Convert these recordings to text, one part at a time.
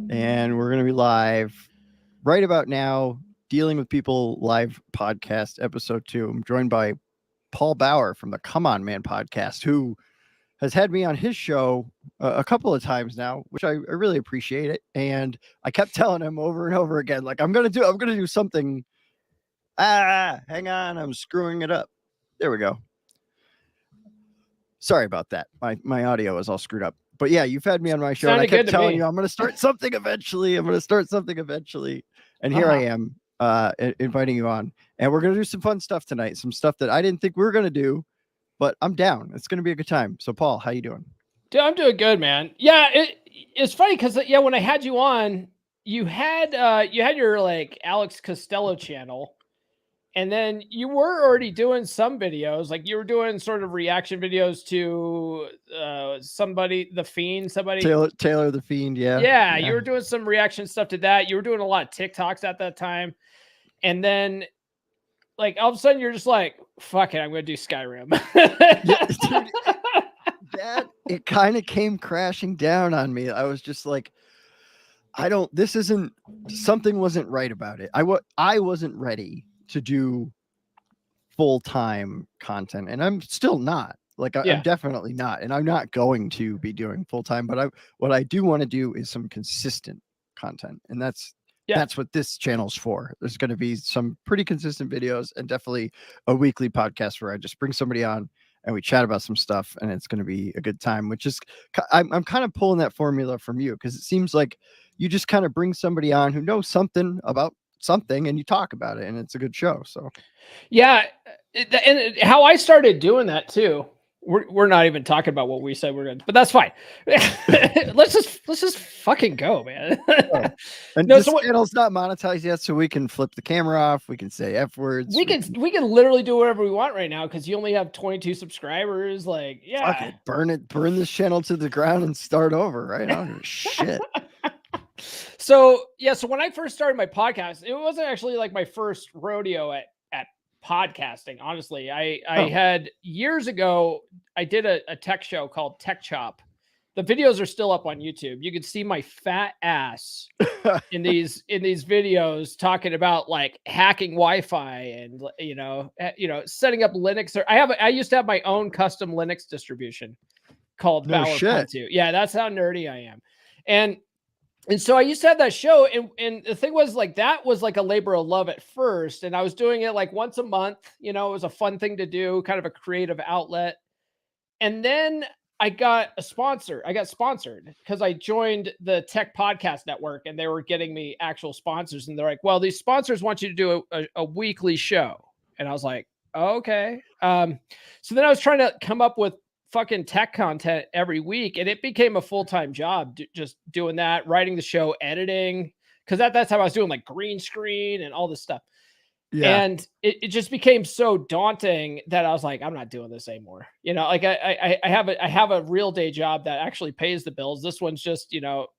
And we're going to be live right about now, Dealing with People live podcast, episode 2. I'm joined by Paul Bauer from the ComeOnMan Podcast, who has had me on his show a couple of times now, which I really appreciate it. And I kept telling him over and over again, like, I'm going to do something. Hang on. I'm screwing it up. There we go. Sorry about that. My audio is all screwed up. But yeah, you've had me on my show, and I kept telling you I'm going to start something eventually. And here I am inviting you on. And we're going to do some fun stuff tonight, some stuff that I didn't think we were going to do, but I'm down. It's going to be a good time. So, Paul, how you doing? Dude, I'm doing good, man. Yeah, it's funny because when I had you on, you had your like Alex Costello channel. And then you were already doing some videos, like you were doing sort of reaction videos to somebody, The Fiend, Taylor the Fiend. Yeah. You were doing some reaction stuff to that. You were doing a lot of TikToks at that time. And then like all of a sudden you're just like, fuck it, I'm going to do Skyrim. Dude, it kind of came crashing down on me. I was just like, something wasn't right about it. I wasn't ready to do full-time content, and I'm still not. I'm definitely not, and I'm not going to be doing full-time, but what I do want to do is some consistent content, and that's what this channel's for. There's going to be some pretty consistent videos and definitely a weekly podcast where I just bring somebody on and we chat about some stuff, and it's going to be a good time, which is I'm kind of pulling that formula from you, because it seems like you just kind of bring somebody on who knows something about something and you talk about it, and it's a good show. So yeah, and how I started doing that too, we're not even talking about what we said we're gonna, but that's fine. let's just fucking go, man. And this channel's not monetized yet, so we can flip the camera off, we can say F words, we can literally do whatever we want right now because you only have 22 subscribers. Like, yeah, burn this channel to the ground and start over, right? I don't give a shit. So when I first started my podcast, it wasn't actually like my first rodeo at podcasting. Honestly, I had years ago, I did a tech show called Tech Chop. The videos are still up on YouTube. You can see my fat ass in these videos talking about like hacking Wi-Fi and setting up Linux. I used to have my own custom Linux distribution called Bauer Pontu. Yeah, that's how nerdy I am. And so I used to have that show, and the thing was like, that was like a labor of love at first. And I was doing it like once a month, it was a fun thing to do, kind of a creative outlet. And then I got sponsored because I joined the Tech Podcast Network, and they were getting me actual sponsors. And they're like, well, these sponsors want you to do a weekly show. And I was like, oh, okay. So then I was trying to come up with fucking tech content every week, and it became a full-time job, just doing that, writing the show, editing, because that's how I was doing like green screen and all this stuff. And it just became so daunting that I was like, I'm not doing this anymore. Like I have a real day job that actually pays the bills. This one's just,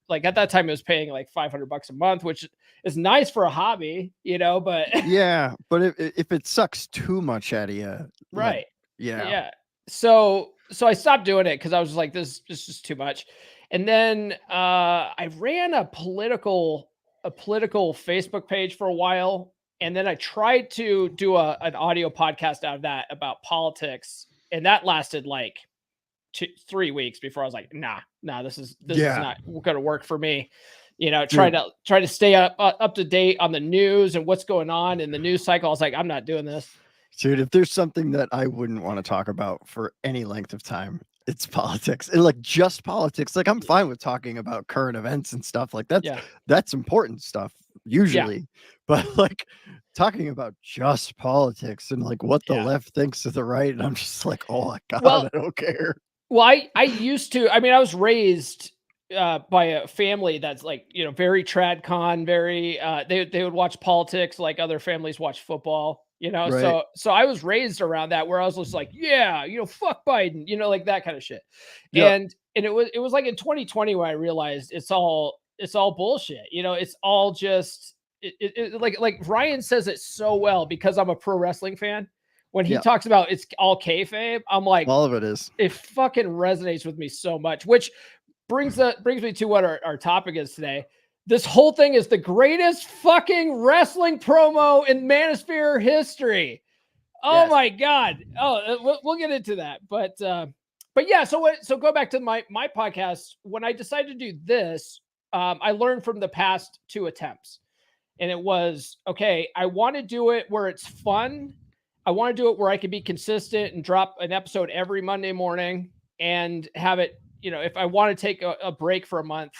like at that time it was paying like $500 a month, which is nice for a hobby, but yeah, but if it sucks too much out of you, right? Yeah. So I stopped doing it because I was like, this is just too much. And then I ran a political Facebook page for a while. And then I tried to do an audio podcast out of that about politics. And that lasted like 3 weeks before I was like, nah, this is not going to work for me. Try to stay up to date on the news and what's going on in the news cycle. I was like, I'm not doing this. Dude, if there's something that I wouldn't want to talk about for any length of time, it's politics. And like just politics. Like I'm fine with talking about current events and stuff like that. That's important stuff usually. But like talking about just politics and like what the left thinks of the right, and I'm just like, oh my God, I don't care. Well, I used to, I was raised by a family that's like, very tradcon, very they would watch politics like other families watch football. Right. So I was raised around that, where I was just like, fuck Biden, like that kind of shit. Yeah. And it was like in 2020 where I realized it's all bullshit. It's all just like Ryan says it so well, because I'm a pro wrestling fan. When he talks about it's all kayfabe, I'm like, all of it is. It fucking resonates with me so much, which brings me to what our topic is today. this whole thing is the greatest fucking wrestling promo in Manosphere history. Oh yes. My God. Oh, we'll get into that. But yeah, so go back to my podcast. When I decided to do this, I learned from the past 2 attempts. And it was, okay, I want to do it where it's fun. I want to do it where I can be consistent and drop an episode every Monday morning and have it, if I want to take a break for a month,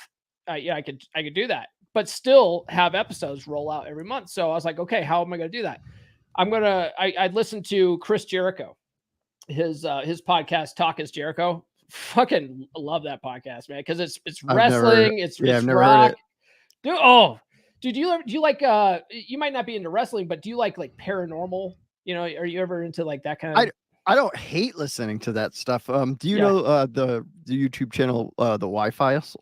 I could do that, but still have episodes roll out every month. So I was like, okay, how am I going to do that? I'd listen to Chris Jericho, his podcast, Talk is Jericho. Fucking love that podcast, man. Cause it's wrestling. It's rock. Dude, do you like, you might not be into wrestling, but do you like paranormal? Are you ever into like that kind of? I don't hate listening to that stuff. Do you know the YouTube channel the Y-Files?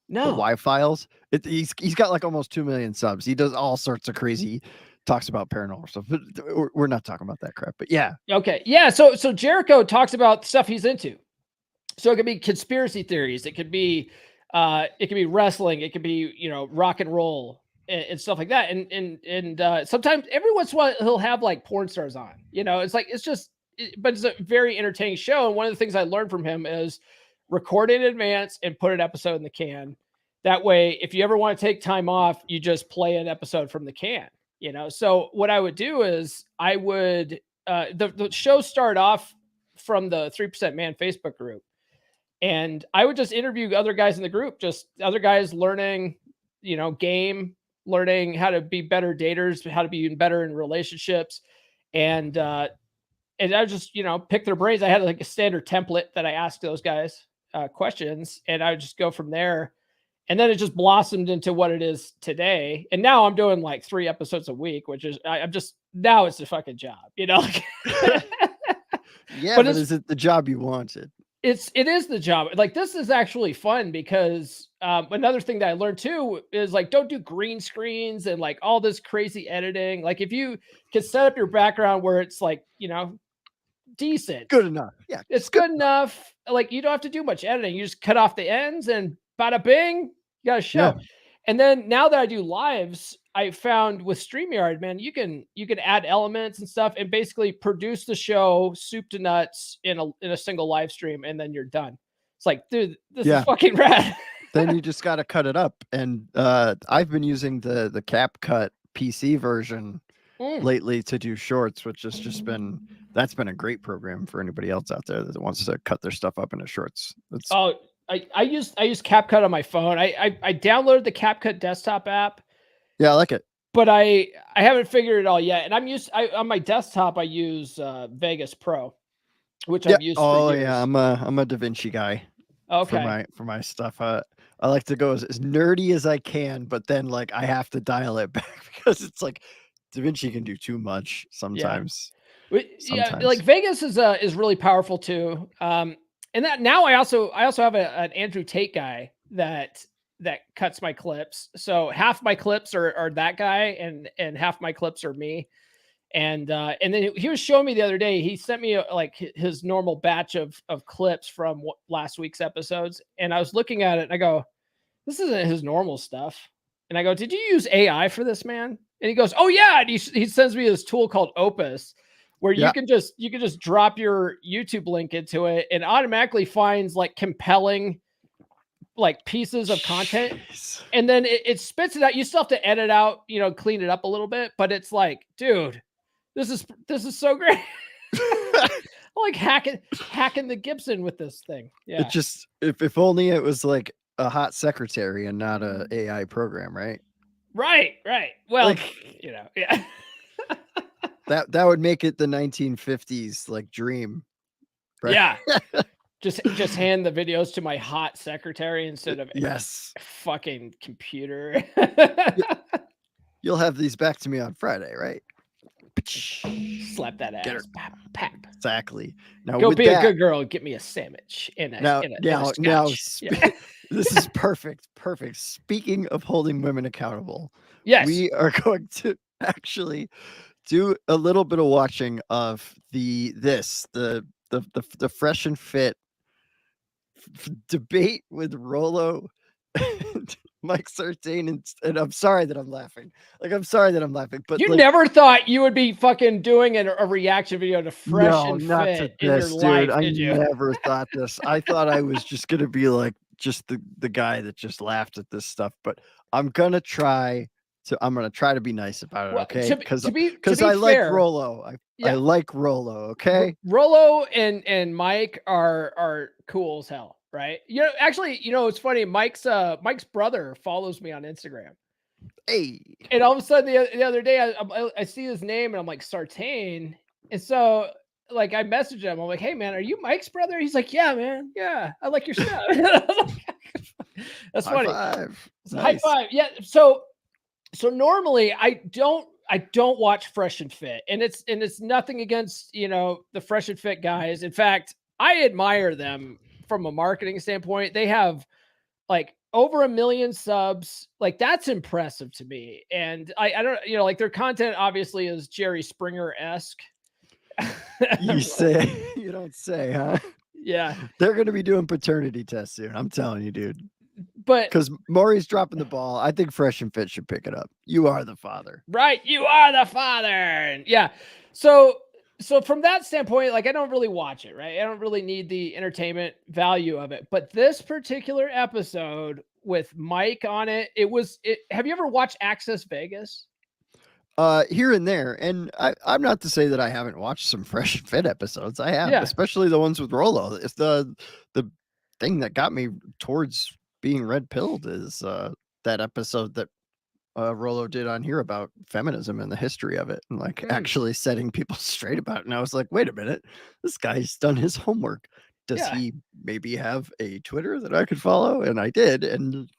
No. The Y-Files. He's got like almost 2 million subs. He does all sorts of crazy talks about paranormal stuff. But we're not talking about that crap. But yeah. Okay. Yeah. So Jericho talks about stuff he's into. So it could be conspiracy theories. It could be wrestling. It could be rock and roll. And stuff like that. And sometimes every once in a while he'll have like porn stars on, but it's a very entertaining show. And one of the things I learned from him is record in advance and put an episode in the can. That way, if you ever want to take time off, you just play an episode from the can, So what I would do is I would, the show started off from the 3% Man Facebook group. And I would just interview other guys in the group, just other guys learning, game, learning how to be better daters, how to be even better in relationships. And I just, pick their brains. I had like a standard template that I asked those guys questions, and I would just go from there. And then it just blossomed into what it is today. And now I'm doing like 3 episodes a week, which is, now it's a fucking job, Yeah, but is it the job you wanted? It is the job. Like, this is actually fun because another thing that I learned too is like, don't do green screens and like all this crazy editing. Like, if you can set up your background where it's like, decent, good enough. Yeah, it's good enough. Like, you don't have to do much editing. You just cut off the ends and bada bing, you got a show. Yeah. And then now that I do lives, I found with StreamYard, man, you can add elements and stuff and basically produce the show soup to nuts in a single live stream, and then you're done. It's like, dude, this is fucking rad. Then you just got to cut it up. And I've been using the CapCut PC version lately to do shorts, which has just been, that's been a great program for anybody else out there that wants to cut their stuff up into shorts. I use CapCut on my phone. I downloaded the CapCut desktop app. Yeah, I like it. But I haven't figured it all yet. And on my desktop, I use Vegas Pro, which I've used for years. Yeah, I'm a DaVinci guy. Okay. For my stuff. I like to go as nerdy as I can, but then like I have to dial it back because it's like DaVinci can do too much sometimes. Yeah, like Vegas is really powerful too. And that now I also have an Andrew Tate guy that cuts my clips. So half my clips are that guy and half my clips are me. And then he was showing me the other day, he sent me like his normal batch of clips from last week's episodes. And I was looking at it and I go, this isn't his normal stuff. And I go, did you use AI for this, man? And he goes, oh yeah. And he sends me this tool called Opus, where you can just drop your YouTube link into it and automatically finds like compelling like pieces of content. And then it spits it out. You still have to edit out, clean it up a little bit, but it's like, dude, this is so great. I like hacking the Gibson with this thing. Yeah. It just, if only it was like a hot secretary and not a AI program, right? Right. Well, like, yeah. that would make it the 1950s like dream. Right? Yeah. Just hand the videos to my hot secretary instead of fucking computer. You'll have these back to me on Friday, right? Slap that ass. Pap. Exactly. Now go be a good girl and get me a sandwich now, this is perfect. Speaking of holding women accountable, yes, we are going to actually do a little bit of watching of the fresh and fit debate with Rollo Mike Sartain, and I'm sorry that I'm laughing. But you never thought you would be fucking doing a reaction video to Fresh and not Fit to in your this, life, dude. did you? I never thought this. I thought I was just gonna be like just the guy that just laughed at this stuff. But I'm gonna try to be nice about it, okay? Because I like Rollo. I like Rollo, okay? Rollo and Mike are cool as hell, right? Actually, it's funny. Mike's brother follows me on Instagram. Hey, and all of a sudden the other day I see his name and I'm like, Sartain, and so like I messaged him. I'm like, hey man, are you Mike's brother? He's like, yeah man, yeah, I like your stuff. That's funny. High five. High five. Yeah. So normally I don't watch Fresh and Fit, and it's nothing against the Fresh and Fit guys. In fact, I admire them from a marketing standpoint. They have like over 1 million subs. Like that's impressive to me. And I don't, like their content obviously is Jerry Springer-esque. You don't say, huh? Yeah. They're going to be doing paternity tests soon. I'm telling you, dude. But because Maury's dropping the ball, I think Fresh and Fit should pick it up. You are the father. Right. You are the father. Yeah. So from that standpoint, like I don't really watch it, right? I don't really need the entertainment value of it. But this particular episode with Mike on it, have you ever watched Access Vegas? Here and there. And I'm not to say that I haven't watched some Fresh and Fit episodes. I have, especially the ones with Rollo. It's the thing that got me towards being red-pilled is that episode that Rollo did on here about feminism and the history of it, and like actually setting people straight about it. And I was like, wait a minute, this guy's done his homework. Does he maybe have a Twitter that I could follow? And I did, and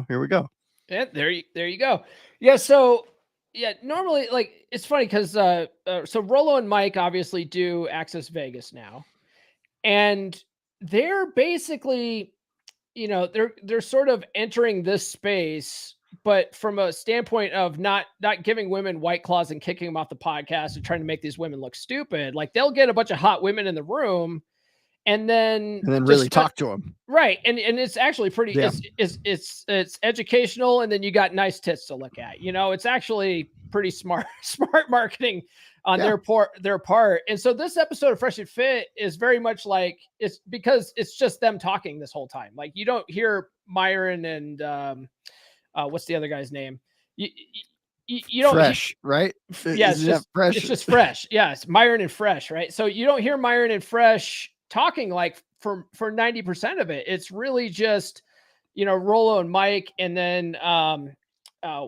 here we go. Yeah, there you go. Yeah, so normally, like, it's funny because so Rollo and Mike obviously do Access Vegas now, and they're basically, they're sort of entering this space, but from a standpoint of not giving women White Claws and kicking them off the podcast and trying to make these women look stupid. Like they'll get a bunch of hot women in the room and then really talk to them. Right. And it's actually pretty, it's educational. And then you got nice tits to look at, it's actually pretty smart marketing on their part. And so this episode of Fresh and Fit is very much like, it's because it's just them talking this whole time. Like you don't hear Myron and what's the other guy's name? You don't Fresh, right? Yeah, Fresh. It's just Fresh. Yes, Myron and Fresh, right? So you don't hear Myron and Fresh talking like for 90% of it. It's really just Rollo and Mike, and then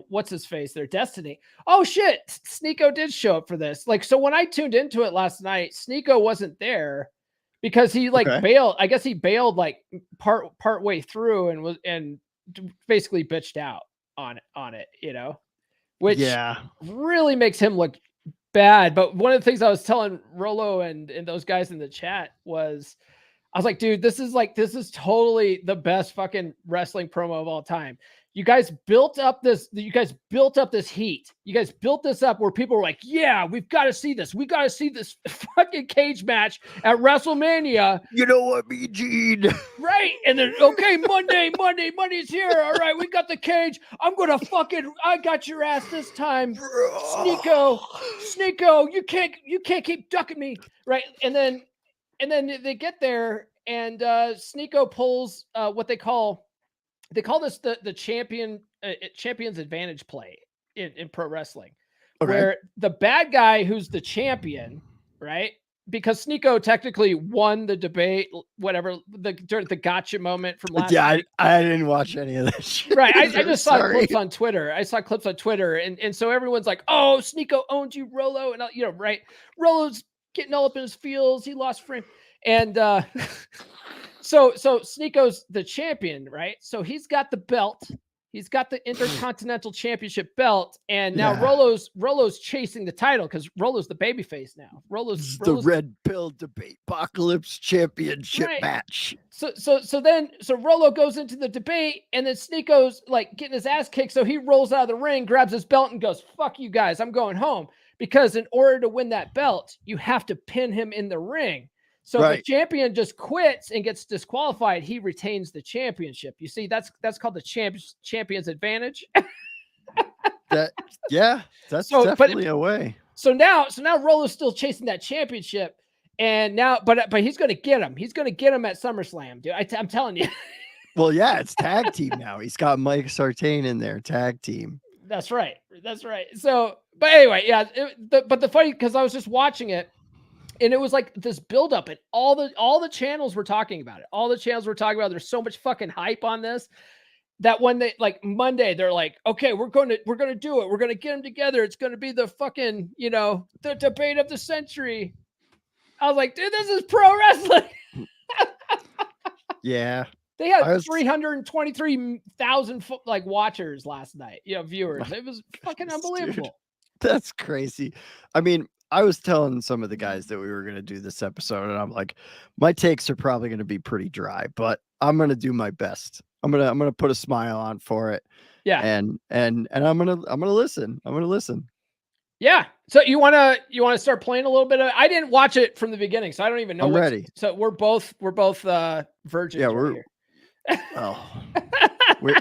what's his face? Their Destiny. Oh shit, Sneeko did show up for this. Like, so when I tuned into it last night, Sneeko wasn't there because he bailed. I guess he bailed like part way through and basically bitched out on it, which really makes him look bad. But one of the things I was telling Rollo and those guys in the chat was, I was like, dude, this is totally the best fucking wrestling promo of all time. You guys built up this heat. You guys built this up where people were like, yeah, we've got to see this. We got to see this fucking cage match at WrestleMania. You know what I mean, Gene? Right. And then, okay, Monday's here. All right, we got the cage. I got your ass this time. Sneeko, you can't keep ducking me. Right. And then they get there and Sneeko pulls what they call this the champion's advantage play in pro wrestling, where the bad guy who's the champion, right? Because Sneeko technically won the debate, whatever, during the gotcha moment from last week. I didn't watch any of this. Right. I just saw clips on Twitter. And so everyone's like, oh, Sneeko owns you, Rollo. And, right. Rollo's getting all up in his feels. He lost frame. And so Sneeko's the champion, right? So he's got the belt. He's got the Intercontinental Championship belt, and now Rollo's chasing the title because Rollo's the babyface now. Rollo's the red pill debate apocalypse championship match. So Rollo goes into the debate, and then Sneeko's like getting his ass kicked. So he rolls out of the ring, grabs his belt, and goes, "Fuck you guys, I'm going home." Because in order to win that belt, you have to pin him in the ring. So if the champion just quits and gets disqualified, he retains the championship. You see, that's called the champion's advantage. That's definitely a way. So now Rolo's still chasing that championship, and now, but he's going to get him. He's going to get him at SummerSlam, dude. I'm telling you. Well, yeah, it's tag team now. He's got Mike Sartain in there, tag team. That's right. So, but anyway, yeah. But the funny, because I was just watching it, and it was like this buildup, and all the channels were talking about it. All the channels were talking about. There's so much fucking hype on this that when they like Monday, they're like, okay, we're gonna do it. We're gonna get them together. It's gonna be the fucking the debate of the century. I was like, dude, this is pro wrestling. Yeah. They had 323,000 like watchers last night, viewers. It was fucking unbelievable. Dude, that's crazy. I mean, I was telling some of the guys that we were going to do this episode, and I'm like, my takes are probably going to be pretty dry, but I'm going to do my best. I'm going to put a smile on for it. Yeah. And I'm going to listen. I'm going to listen. Yeah. So you want to start playing a little bit of, I didn't watch it from the beginning, so I don't even know. I'm ready. So we're both virgins. Yeah, we're here.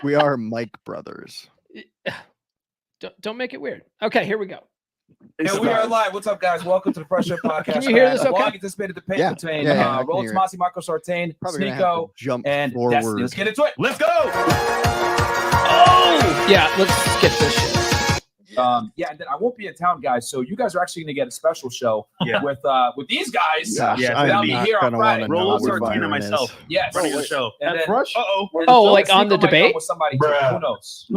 We are Mike brothers. Don't make it weird. Okay, here we go. And we are live. What's up, guys? Welcome to the Fresh Air Podcast. Can you hear this okay? Long anticipated debate between Roll Tomasi, Michael Sartain, Sneeko, and forward. Destiny. Let's get into it. Let's go. Oh! Yeah, let's skip this shit. And then I won't be in town, guys. So you guys are actually going to get a special show with these guys. I'll be here on Friday. Roll Sartain and myself. Yes. Running the show. And then, Fresh? Like on the debate? With somebody. Who knows?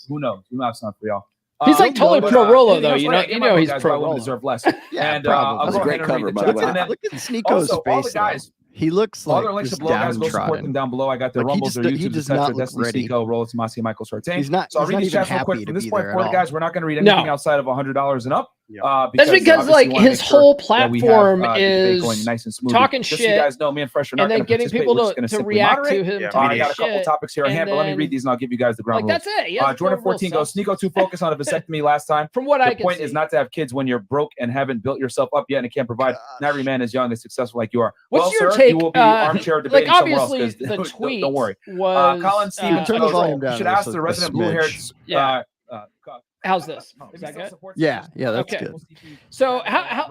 Who knows? We have something for y'all. He's like totally pro Rolo though. You know he's pro Rolo. Deserve less. Yeah, and that's a great cover, by the way. Look at Sneeko's face. All the guys. He looks like other links below, guys. Go support them down below. I got their Rumbles, their YouTube, etc. Destiny, Sneeko, Roll Tomasi, Michael Sartain. He's not. So I'll read these guys real quick. From this point forward, guys, we're not going to read anything outside of $100 and up. That's because like his whole platform is going nice and smooth. Talking shit. Just so you guys know, me and Fresh are not and then getting people to react to him. I got a couple topics here on hand, but let me read these and I'll give you guys the ground rules. That's it. Jordan 14 goes, Sneeko to focus on a vasectomy last time. From what I can see. The point is not to have kids when you're broke and haven't built yourself up yet and can't provide. Not every man is young and successful like you are. What's your take? You will be armchair debating somewhere else. Obviously, the tweet don't worry. Was Colin Stevens, turn the volume down. You should ask the resident blue-haired. How's this? Is that good? Yeah, that's good. So,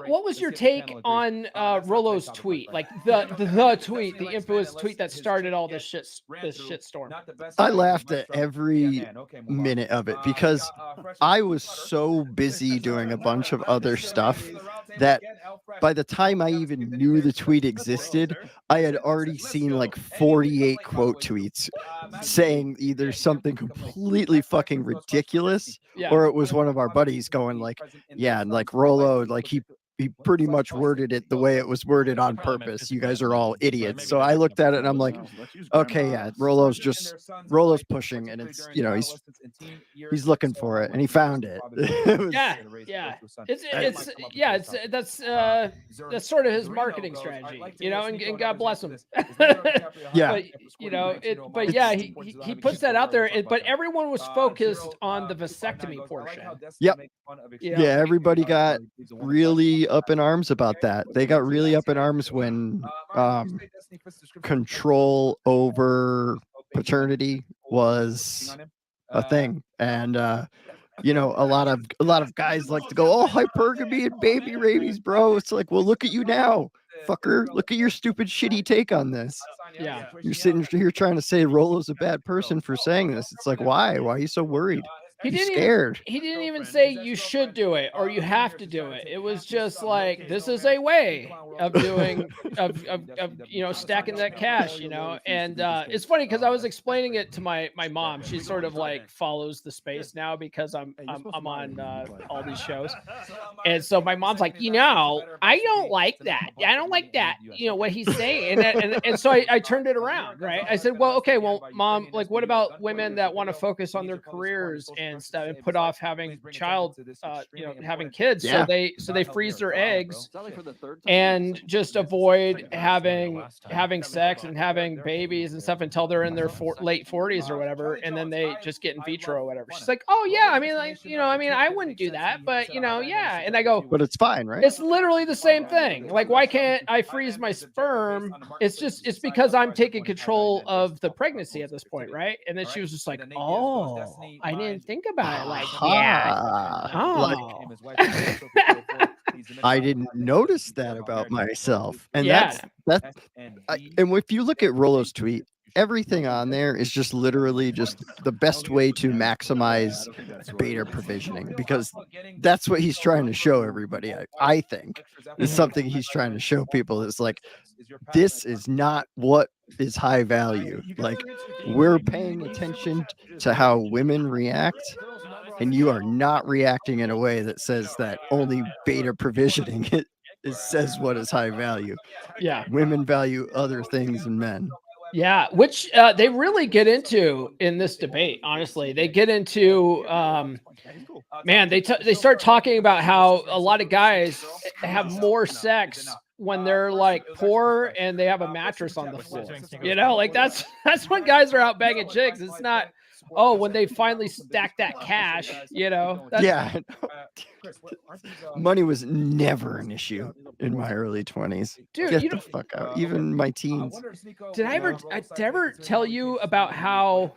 what was your take on Rolo's tweet? Like the tweet, the infamous tweet that started all this shit storm. I laughed at every minute of it because I was so busy doing a bunch of other stuff that by the time I even knew the tweet existed, I had already seen like 48 quote tweets saying either something completely fucking ridiculous or it was one of our buddies going like, yeah, and like Rolo, like he pretty much worded it the way it was worded on purpose. You guys are all idiots. So I looked at it and I'm like, okay, yeah, Rolo's pushing, and it's he's looking for it, and he found it. That's sort of his marketing strategy, and God bless him. He puts that out there, but everyone was focused on the vasectomy portion. Yep. Yeah, everybody got really up in arms about that. They got really up in arms when control over paternity was a thing, and a lot of guys like to go, oh, hypergamy and baby rabies, bro. It's like, well, look at you now, fucker. Look at your stupid shitty take on this. Yeah, you're sitting here trying to say Rolo's a bad person for saying this. It's like, why are you so worried? He didn't even say you should do it or you have to do it. It was just like, this is a way of doing of stacking that cash, And it's funny because I was explaining it to my mom. She sort of like follows the space now because I'm on all these shows, and so my mom's like, I don't like that. I don't like that. What he's saying, and so I turned it around, right? I said, well, okay, well, Mom, like, what about women that want to focus on their careers and and stuff, and put off having having kids. Yeah. So they freeze their eggs and just avoid having sex and having babies and stuff until they're in their late 40s or whatever, and then they just get in vitro or whatever. She's like, oh yeah, I mean, like, I wouldn't do that, but yeah. And I go, but it's fine, right? it's literally the same thing. Like, why can't I freeze my sperm? It's because I'm taking control of the pregnancy at this point, right? And then she was just like, oh, I didn't think about it. Like, yeah. Oh. I didn't notice that about myself. And Yeah. and if you look at Rollo's tweet, everything on there is just literally just the best way to maximize beta provisioning, because that's what he's trying to show everybody. I think is something he's trying to show people. It's like, this is not what is high value. Like, we're paying attention to how women react, and you are not reacting in a way that says that only beta provisioning says what is high value. Yeah. Women value other things than men. Yeah, which they really get into in this debate. Honestly, they get into they start talking about how a lot of guys have more sex when they're like poor and they have a mattress on the floor. Like that's when guys are out banging chicks. It's not when they finally stack that cash. Yeah. Money was never an issue in my early 20s. Dude, get the fuck out. Even my teens. Did I ever tell you about how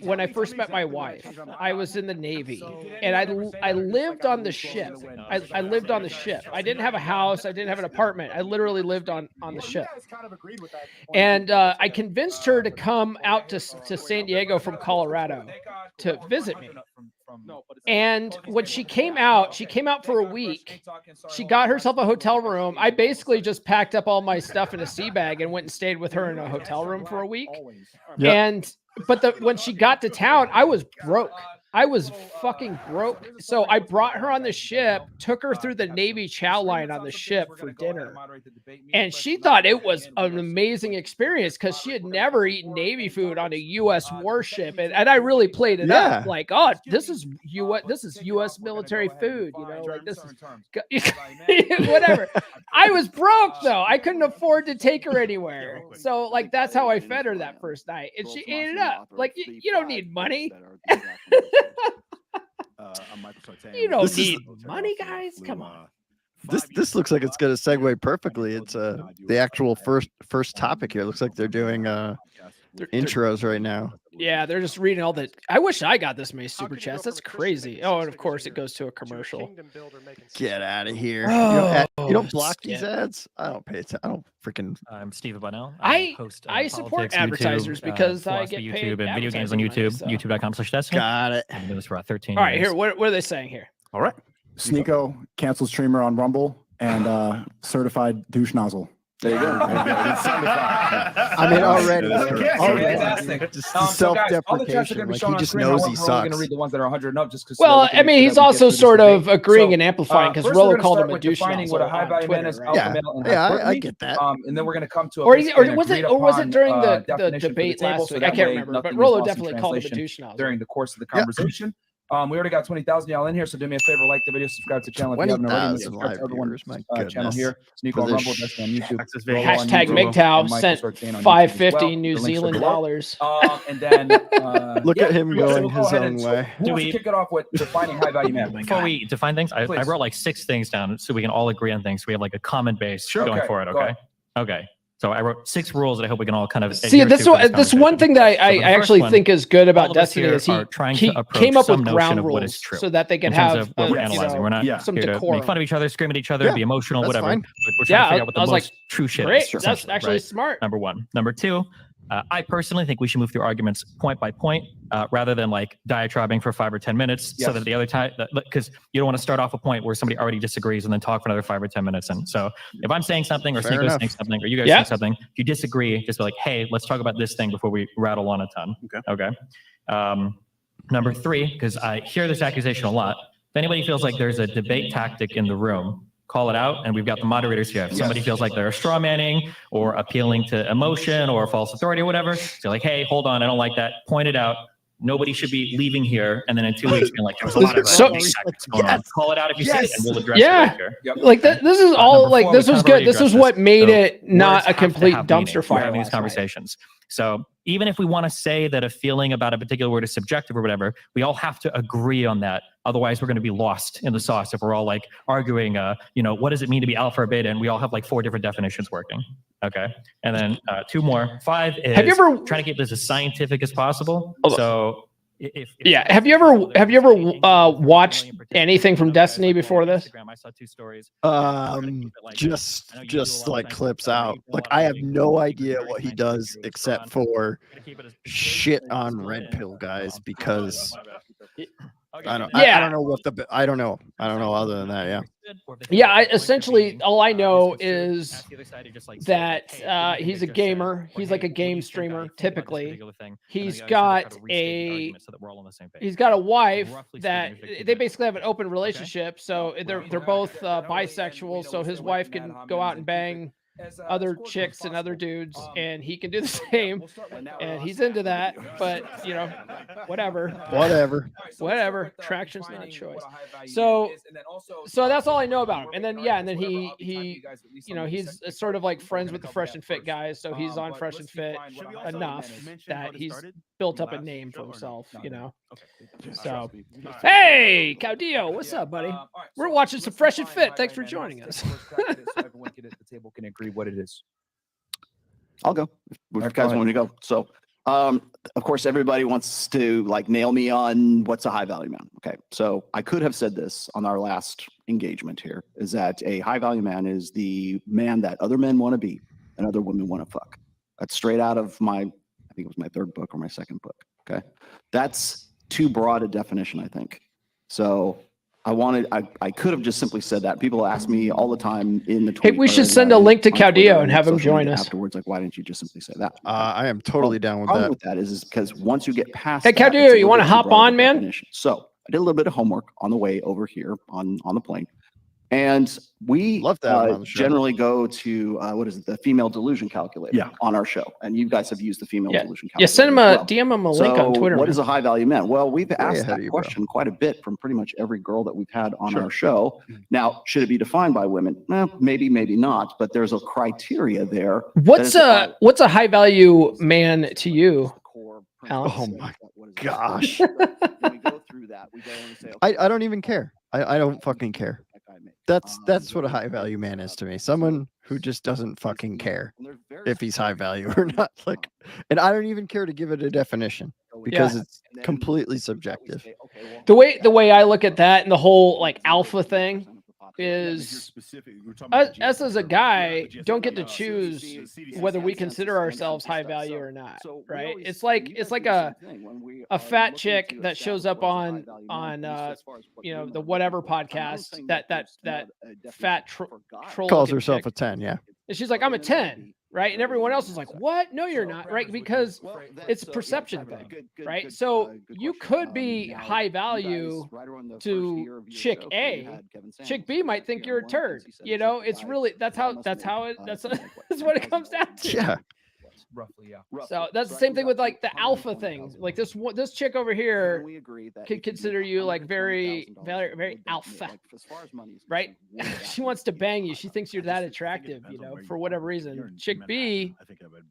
when I first met my wife, I was in the Navy, and I lived on the ship. I lived on the ship. I didn't have a house. I didn't have an apartment. I literally lived on the ship. And I convinced her to come out to San Diego from Colorado to visit me. And when she came out for a week. She got herself a hotel room. I basically just packed up all my stuff in a sea bag and went and stayed with her in a hotel room for a week. Yep. But when she got to town, I was broke. I was fucking broke. So I brought her on the ship, took her through the Navy chow line on the ship for dinner. And she thought it was an amazing experience because she had never eaten Navy food on a U.S. warship. And I really played it up like, oh, this is U.S. military food. Like this is whatever. I was broke though. I couldn't afford to take her anywhere. So like, that's how I fed her that first night. And she ate it up. Like, you don't need money. You don't need money, guys. Come on. This looks like it's going to segue perfectly. It's the actual first topic here. It looks like they're doing intros right now. Yeah, they're just reading all the. I wish I got this many super chats. That's crazy. Oh, and of course it goes to a commercial. Get out of here. Oh, you don't block these ads? I don't pay attention. I don't freaking. I'm Steve Bunnell. I support advertisers because I get paid. YouTube and video games on YouTube. So. YouTube.com/Destiny. Got it. I've been doing this for about 13 All right, years. here. What are they saying here? All right. Sneeko, canceled streamer on Rumble, and certified douche nozzle. There you go. I mean, already. Just self-deprecation. Like, he just knows he sucks. Going to read the ones that are 100 and up just because. Well, I mean, he's also sort of agreeing and amplifying because Rollo called him a douche nozzle what a high value man is. I get that. And then we're going to come to or was it during the debate last week? I can't remember, but Rollo definitely called him a douche nozzle during the course of the conversation. We already got 20,000 y'all in here, so do me a favor, like the video, subscribe to the channel if you haven't already. Subscribe to everyone's channel here. Sneeko on Rumble, that's on YouTube. Hashtag MGTOW sent 550 New Zealand dollars. And then look at him going his own way. Do we kick it off with defining high value man? Before we define things, I wrote like 6 things down so we can all agree on things. So we have like a common base going for it. Okay. So I wrote 6 rules that I hope we can all kind of see. This one thing that I actually think is good about Destiny is he came up with ground rules so that they can have what we're analyzing. We're not some here to decorum. make fun of each other, scream at each other, be emotional, whatever. Fine. But we're trying to figure out what the most true shit is. That's actually smart. Number 1. Number 2. I personally think we should move through arguments point by point rather than like diatribing for 5 or 10 minutes so that the other time, because you don't want to start off a point where somebody already disagrees and then talk for another 5 or 10 minutes. And so if I'm saying something or Sneeko's saying something or you guys saying something, if you disagree, just be like, hey, let's talk about this thing before we rattle on a ton. Okay. Number 3, because I hear this accusation a lot. If anybody feels like there's a debate tactic in the room, call it out, and we've got the moderators here. If somebody feels like they're straw manning or appealing to emotion or false authority or whatever, so like, hey, hold on, I don't like that. Point it out. nobody should be leaving here. And then in 2 weeks, being like, there's a lot of tactics going on. Call it out if you see it, and we'll address it later. Like this is all like, this was good. This is what made it not a complete dumpster fire. Having these conversations. So even if we want to say that a feeling about a particular word is subjective or whatever, we all have to agree on that. Otherwise, we're going to be lost in the sauce if we're all like arguing, what does it mean to be alpha or beta? And we all have like 4 different definitions working. Okay. And then 2 more. 5 is trying to keep this as scientific as possible. So have you ever watched anything from Destiny before this? I saw 2 stories. Just like clips out. Like I have no idea what he does except for shit on red pill guys because I don't know other than that. Essentially all I know is that he's a gamer. He's like a game streamer typically. He's got a wife that they basically have an open relationship, so they're both bisexual, so his wife can go out and bang other chicks and other dudes, and he can do the same, and he's into that. But whatever. Traction's not a choice. So that's all I know about him. And then he he's sort of like friends with the Fresh and Fit guys, so he's on Fresh and Fit enough that he's built up a name for himself. So hey, Caudillo, what's up, buddy? We're watching some Fresh and Fit. Thanks for joining us. Everyone at the table can agree what it is. I'll go if you guys want me to go. So, of course, everybody wants to like nail me on what's a high value man. Okay, so I could have said this on our last engagement here: is that a high value man is the man that other men want to be and other women want to fuck. That's straight out of I think it was my 3rd book or my 2nd book. Okay, that's too broad a definition, I think. So I could have just simply said that. People ask me all the time in the tweet. Hey, we should send a link to Caudillo and have him join us afterwards. Like, why didn't you just simply say that? I am totally down with that. With that is because once you get past, hey, Caudillo, you want to hop on, man? Definition. So I did a little bit of homework on the way over here on the plane, and we generally go to the female delusion calculator on our show, and you guys have used the female delusion calculator. Yeah, send him DM him a link on Twitter. What is a high value man? Well, we've asked that question quite a bit from pretty much every girl that we've had on our show. Now, should it be defined by women? Well, maybe not, but there's a criteria there. What's a high value man to you, Alex? Oh my gosh. We go through that. We go and say, I don't even care. I don't fucking care. That's what a high value man is to me. Someone who just doesn't fucking care if he's high value or not. Like, and I don't even care to give it a definition because it's completely subjective. The way I look at that and the whole like alpha thing is us as a guy don't get to choose whether we consider ourselves high value or not, right? It's like a fat chick that shows up on the whatever podcast that fat troll calls herself a 10, and she's like, I'm a 10. Right. And everyone else is like, what? No, you're not. Right. Because it's a perception thing. Right. So you could be high value to chick A. Chick B might think you're a turd. It's really that's what it comes down to. Yeah. Roughly, So that's the same thing with like the alpha thing. Like this chick over here could consider you like very, very, very alpha, right? She wants to bang you. She thinks you're that attractive, for whatever reason. Chick B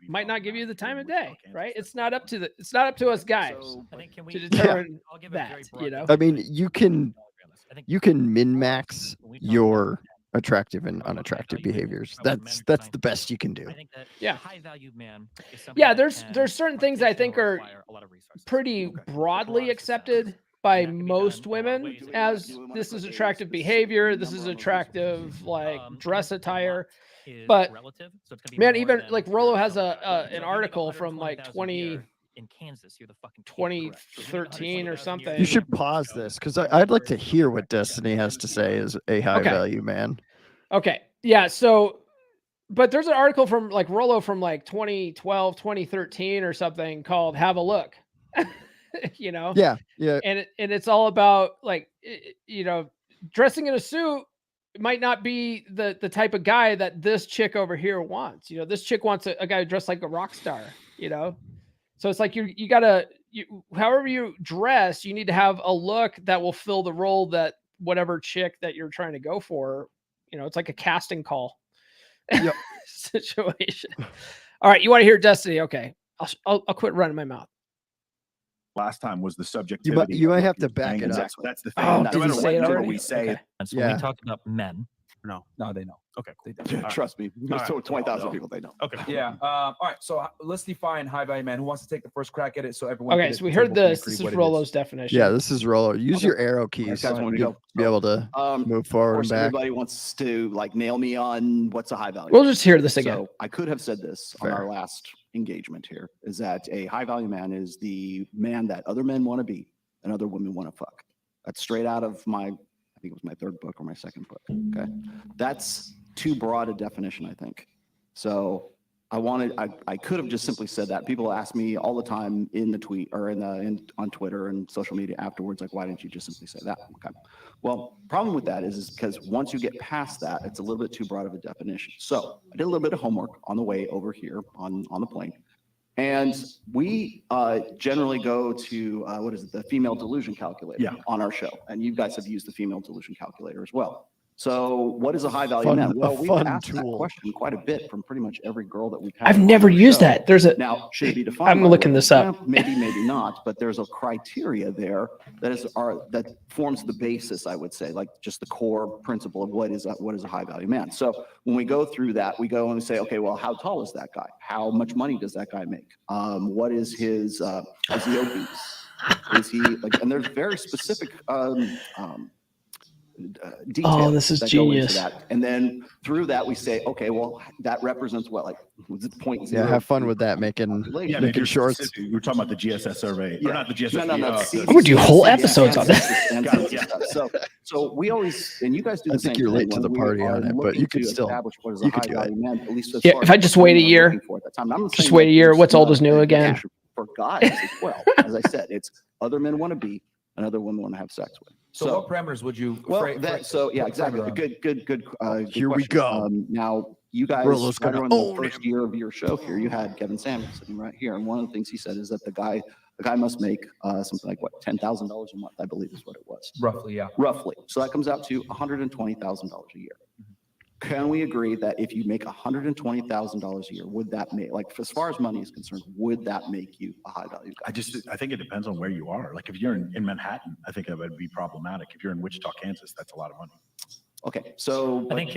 might not give you the time of day, right? It's not up to us guys to determine that. I mean, you can min-max your attractive and unattractive behaviors. That's the best you can do. There's certain things I think are pretty broadly accepted by most women as this is attractive behavior, this is attractive like dress attire. But man, even like Rollo has an article from like 2013 or something. You should pause this because I'd like to hear what Destiny has to say as a high value man. Okay. Yeah. So, but there's an article from like Rollo from like 2012, 2013 or something called Have a Look. Yeah. And it's all about like, dressing in a suit might not be the type of guy that this chick over here wants. This chick wants a guy dressed like a rock star, So it's like you gotta however you dress, you need to have a look that will fill the role that whatever chick that you're trying to go for. It's like a casting call situation. All right, you want to hear Destiny? Okay, I'll quit running my mouth. Last time was the subjectivity. You might have to back it up. That's the thing. Oh, no did matter you say it what already? we say, Okay. And so when we talk about men. no, they know. Okay, they do. Yeah, trust me. There's All right. 20,000 people they know. Okay. Yeah. All right. So let's define high value man. Who wants to take the first crack at it? So everyone. Okay, so we heard this. This is Rollo's definition. Yeah, this is Rollo. Use your arrow keys Guys, want to to go? be able to move Of forward course, and back. everybody wants to like nail me on what's a high value. We'll just hear this again. So I could have said this on our last engagement here, is that a high value man is the man that other men want to be and other women want to fuck. That's straight out of I think it was my third book or my second book. Okay. That's too broad a definition, I think. So I could have just simply said that. People ask me all the time in the tweet or on Twitter and social media afterwards, like, why didn't you just simply say that? Okay. Well, problem with that is because once you get past that, it's a little bit too broad of a definition. So I did a little bit of homework on the way over here on the plane. And we generally go to, the female delusion calculator on our show. And you guys have used the female delusion calculator as well. So what is a high value man? Well, we've asked that question quite a bit from pretty much every girl that we've had. I've never used that. Now, should it be defined? I'm looking this up. Maybe not, but there's a criteria there that forms the basis, I would say, like just the core principle of what is a high value man. So when we go through that, we go and say, okay, well, how tall is that guy? How much money does that guy make? What is his, is he obese? Is he like, and there's very specific, details this is that genius. go into that. And then through that we say, okay, well, that represents what, like 0.0. Yeah, have fun with that, making shorts. We were talking about the GSS survey, or not the GSS. No. I'm gonna do whole episodes on that. So we always, and you guys do the I same think you're late thing to the when we party are on it, but looking you could to still establish what is a you high could do value it. man, at least as Yeah, far if I as just wait a what we're year, looking for at that time. I'm not just saying wait that a year. it's What's old not is new an again. issue for guys as well. As I said, it's other men want to be and other women want to have sex with. So what parameters would you? Exactly. Good. Here we go. Now you guys, Rollo's gonna in the own first year of your show here, you had Kevin Samuel sitting right here, and one of the things he said is that the guy must make something like $10,000 a month, I believe is what it was. Roughly, yeah. Roughly. So that comes out to $120,000 a year. Can we agree that if you make $120,000 a year, would that make, like, as far as money is concerned, would that make you a high value guy? I think it depends on where you are. Like if you're in Manhattan, I think that would be problematic. If you're in Wichita, Kansas, that's a lot of money. Okay, so I think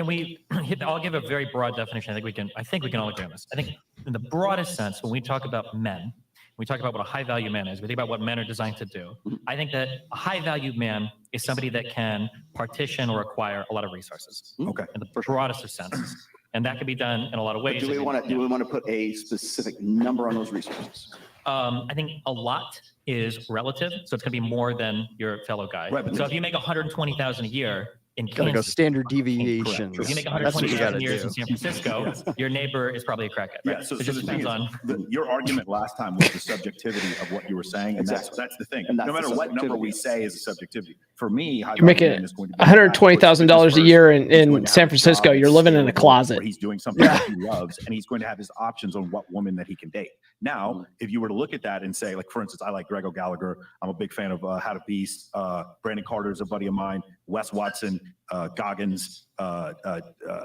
I'll give a very broad definition. I think we can all agree on this. I think in the broadest sense, when we talk about men, we talk about what a high value man is. We think about what men are designed to do. I think that a high value man is somebody that can partition or acquire a lot of resources. Okay. In the broadest of senses. And that can be done in a lot of ways. do we want to put a specific number on those resources? I think a lot is relative. So it's going to be more than your fellow guy. Right, so if you make 120,000 a year in Gotta go Kansas, standard deviations. if you make That's what you gotta 120,000 years do. in San Francisco, your neighbor is probably a crackhead. Right? Yeah, so it just the thing depends is, on your argument last time was the subjectivity of what you were saying, and that's the thing. And that's no matter the what number subjectivity. we say is a subjectivity. For me, You're making $120,000 a year in San Francisco. You're living in a closet. He's doing something that he loves, and he's going to have his options on what woman that he can date. Now, if you were to look at that and say, like, for instance, I like Greg Gallagher. I'm a big fan of How to Beast. Brandon Carter is a buddy of mine. Wes Watson, Goggins,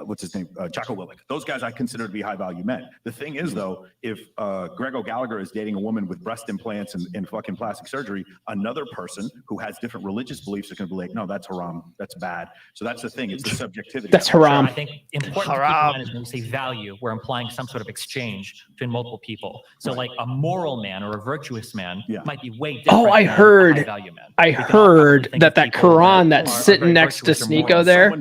what's his name? Jocko Willink. Those guys I consider to be high value men. The thing is, though, if Greg Gallagher is dating a woman with breast implants and fucking plastic surgery, another person who has different religious beliefs are going to be like, no, that's haram. That's bad. So that's the thing. It's the subjectivity. That's haram. I think important to keep in mind is when we say value, we're implying some sort of exchange between multiple people. So like a moral man or a virtuous man might be way different. Oh, I than a heard. high value man. I heard that Quran that's sitting next to Sneeko there.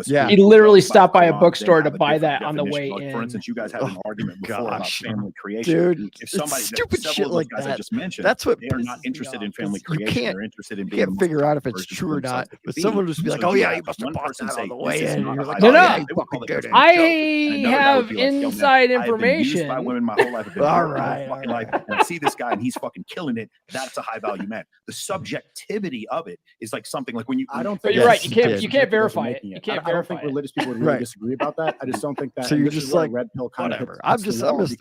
Yeah. He literally stopped by a bookstore to buy that on the way in. For instance, you guys had an argument before about family creation. Dude, if somebody, stupid several shit of those like guys that. I just mentioned, That's what they are not interested in family You creation. can't- They're interested in You being can't the figure most out if it's version true or of themselves not, they but can someone be. will just be like, So oh you yeah, have you must have one bought person that say, on the this way is in. not You're a like, high No, value no. man. They will call it their I show. And another guy have would be like, yo, man, inside I've been used information. by women my whole life. I've been All hurt my right, whole fucking all life. And I see this guy and he's fucking killing it. That's a high value man. The subjectivity of it is like something like when you. I don't But think you're right. Yes, You he can't can't verify it. You can't I don't think verify it. religious people would really disagree about that. I just don't think that. So you're this just is where like, red pill kind whatever. of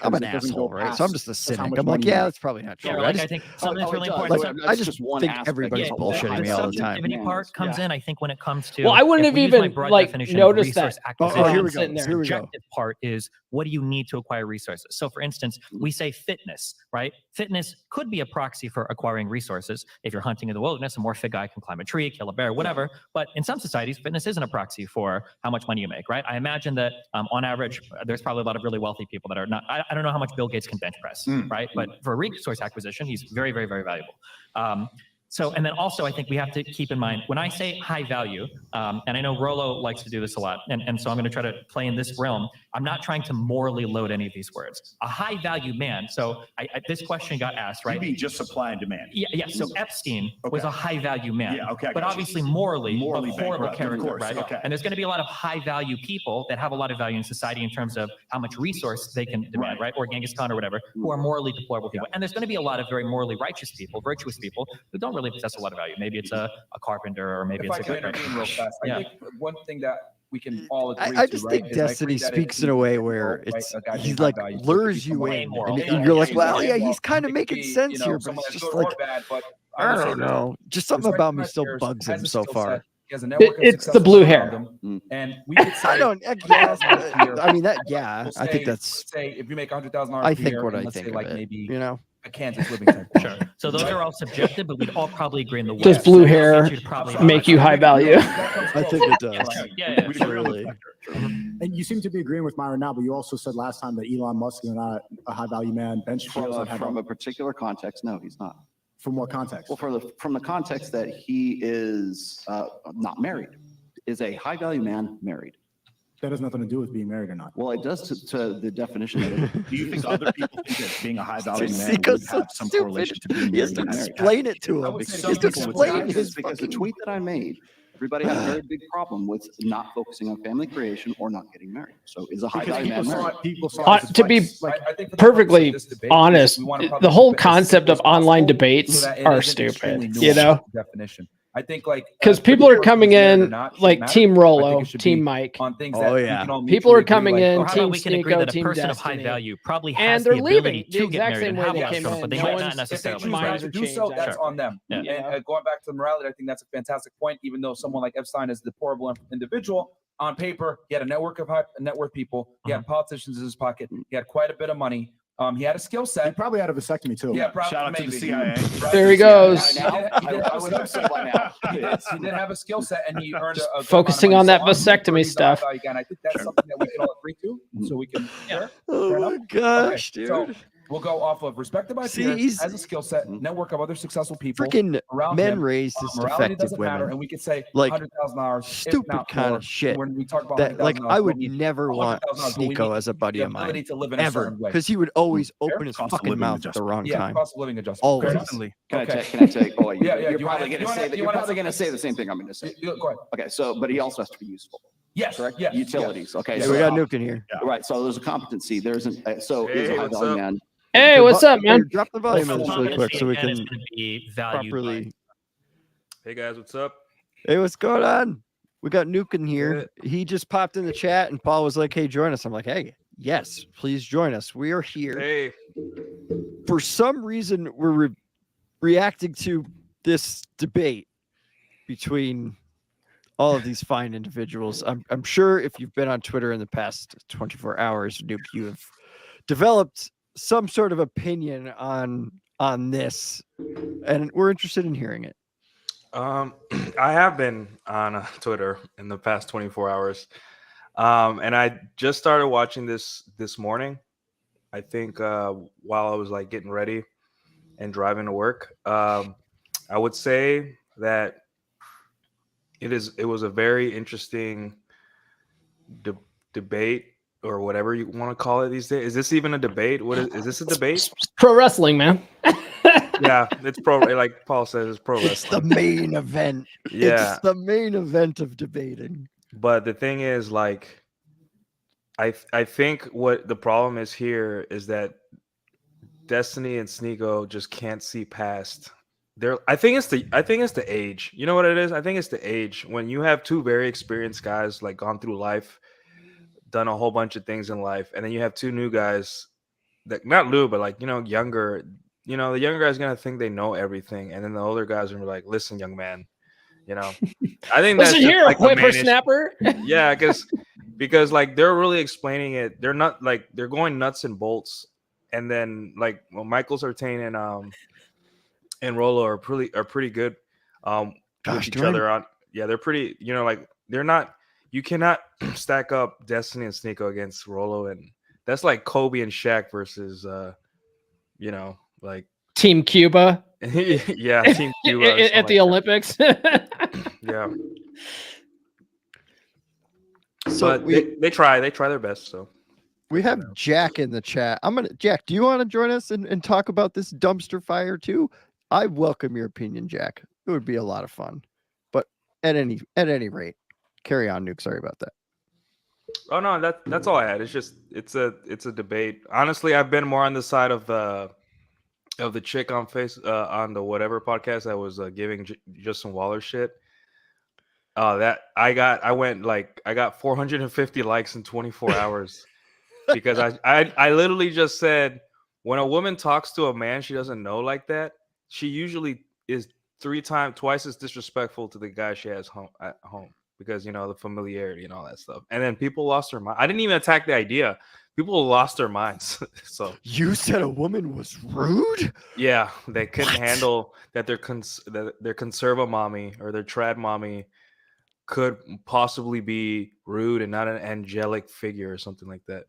I'm an asshole, right? So I'm just a cynic. I'm like, yeah, that's probably not true. Yeah, like, I think something that's really important. I just think everybody's bullshitting me all the time. The part comes in, I think, when it comes to. Well, I wouldn't have even like noticed that. Here we go. The subjective part is, what do you need to acquire resources? So, for instance, we say fitness, right? Fitness could be a proxy for acquiring resources. If you're hunting in the wilderness, a more fit guy can climb a tree, kill a bear, whatever. But in some societies, fitness isn't a proxy for how much money you make, right? I imagine that on average, there's probably a lot of really wealthy people that are not. I don't know how much Bill Gates can bench press, right? But for resource acquisition, he's very, very, very valuable. So, and then also, I think we have to keep in mind, when I say high value, and I know Rollo likes to do this a lot, and so I'm going to try to play in this realm. I'm not trying to morally load any of these words. A high value man. So this question got asked, right? You mean just supply and demand? Yeah. So Epstein was a high value man. Yeah, okay. But obviously morally a horrible bankrupt, character, right? Okay. And there's going to be a lot of high value people that have a lot of value in society in terms of how much resource they can demand, right? Or Genghis Khan or whatever, who are morally deplorable people. And there's going to be a lot of very morally righteous people, virtuous people, who don't really possess a lot of value. Maybe it's a carpenter, or maybe if it's I a can intervene real fast, I think one thing that we can all agree I just think Destiny speaks in a way where he's like lures you in, and you're like, well, yeah, he's kind of making sense here, but it's just like, I don't know, just something about me still bugs him so far. It's the blue hair. And we could say, I don't. I mean that. Yeah, I think that's. Say if you make $100,000, I think what I think of it. Maybe you know. A Kansas living type. Sure. So those are all subjective, but we'd all probably agree in the West. Does blue hair make you high value? I think it does. Yeah. Really. And you seem to be agreeing with Myron now, but you also said last time that Elon Musk is not a high value man. Ben Shapiro from a particular context, no, he's not. From what context? Well, from the context that he is not married, is a high value man married. That has nothing to do with being married or not. Well, it does to the definition of it. Do you think other people think that being a high value man would have some correlation to being married? He has to explain it to him. He has to explain his because the tweet that I made, everybody had a very big problem with not focusing on family creation or not getting married. So is a high value man married? To be perfectly honest, the whole concept of online debates are stupid, you know? Definition. I think because people are coming in like Team Rollo, Team Mike. On things people are coming in. How Team we can agree that a person of high value probably has the ability to get married and have lifestyle, but they might not necessarily. If they choose to do so, that's on them. And going back to the morality, I think that's a fantastic point. Even though someone like Epstein is a deplorable individual, on paper, he had a network of net worth people. He had politicians in his pocket. He had quite a bit of money. He had a skill set. He probably had a vasectomy too. Yeah, probably. Shout out to the CIA. There he goes. He did have a skill set, and he earned a focusing on that vasectomy stuff. Again, I think that's something that we can all agree to. So we can. Oh my gosh, dude. So we'll go off of respected by peers, as a skill set, network of other successful people. Freaking around men him. raised as Morality defective doesn't matter, women. and we could say Like $100,000, stupid kind of shit. When we talk about that, like $100,000, I would we need never want Sneeko as a buddy of mine ever, because he would always open his fucking mouth at the wrong time. Cost of living adjustment. Always. Can I tell you? Oh, Yeah. You're probably going to say that. You're probably going to say the same thing I'm going to say. Go ahead. Okay, so but he also has to be useful. Yes. Correct. Yes. Utilities. Okay. Yeah, So we got Nuke in here. right. So there's a competency. There's an so is a high value man. Hey, what's up, man? Drop the volume of this really quick so we can properly. Hey guys, what's up? Hey, what's going on? We got Nuke in here. He just popped in the chat, and Paul was like, "Hey, join us." I'm like, "Hey, yes, please join us. We are here." Hey. For some reason, we're reacting to this debate between all of these fine individuals. I'm sure if you've been on Twitter in the past 24 hours, Nuke, you have developed some sort of opinion on this, and we're interested in hearing it. I have been on Twitter in the past 24 hours, and I just started watching this morning. I think while I was like getting ready and driving to work. I would say that it was a very interesting debate, or whatever you want to call it these days. Is this even a debate? What is this a debate? Pro wrestling, man. Yeah, it's pro. Like Paul says, it's pro wrestling. It's the main event. Yeah, it's the main event of debating. But the thing is, like, I think what the problem is here is that Destiny and Sneeko just can't see past I think it's the age. You know what it is? I think it's the age. When you have two very experienced guys like gone through life, done a whole bunch of things in life, and then you have two new guys that not new, but like, younger. The younger guy's gonna think they know everything, and then the older guys are gonna be like, "Listen, young man, I think that's listen here, like whippersnapper." Yeah, because like they're really explaining it. They're not like they're going nuts and bolts, and then like Michael Sartain and Rolo are pretty good with each other on. Yeah, they're pretty. Like they're not. You cannot stack up Destiny and Sneeko against Rolo, and that's like Kobe and Shaq versus like Team Cuba. Yeah, Team Cuba at the Olympics. Yeah. So but they try their best. So we have Jack in the chat. Jack, do you want to join us and talk about this dumpster fire too? I welcome your opinion, Jack. It would be a lot of fun. But at any rate, carry on, Nuke. Sorry about that. Oh no, that's all I had. It's just it's a debate. Honestly, I've been more on the side of the chick on on the whatever podcast that was giving Justin Waller shit. That I got 450 likes in 24 hours because I literally just said, when a woman talks to a man she doesn't know like that, she usually is twice as disrespectful to the guy she has at home because the familiarity and all that stuff. And then people lost their mind. I didn't even attack the idea. People lost their minds. So you said a woman was rude? Yeah, they couldn't handle that their conserva mommy or their trad mommy could possibly be rude and not an angelic figure or something like that.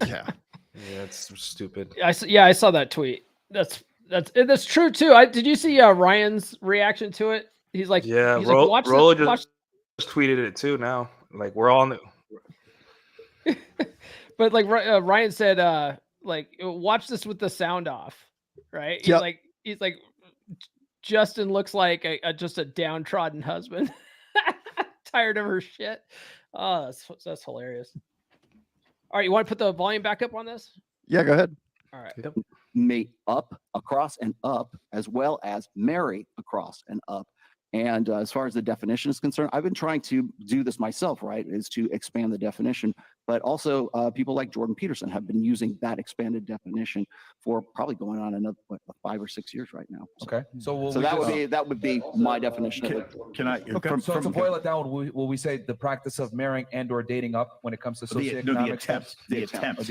Yeah, it's stupid. I saw that tweet. That's true too. Did you see Ryan's reaction to it? He's like, Rolo just tweeted it too. Now, like we're all on the. But like Ryan said, like watch this with the sound off, right? Yep. He's like, Justin looks like just a downtrodden husband, tired of her shit. Oh, that's hilarious. All right, you want to put the volume back up on this? Yeah, go ahead. All right. Yep. Mate up, across, and up, as well as marry across and up. And as far as the definition is concerned, I've been trying to do this myself, right, is to expand the definition. But also people like Jordan Peterson have been using that expanded definition for probably going on another 5 or 6 years right now. Okay. So that would be my definition. Can I? Okay. So to boil it down, will we say the practice of marrying and or dating up when it comes to socioeconomic the attempt.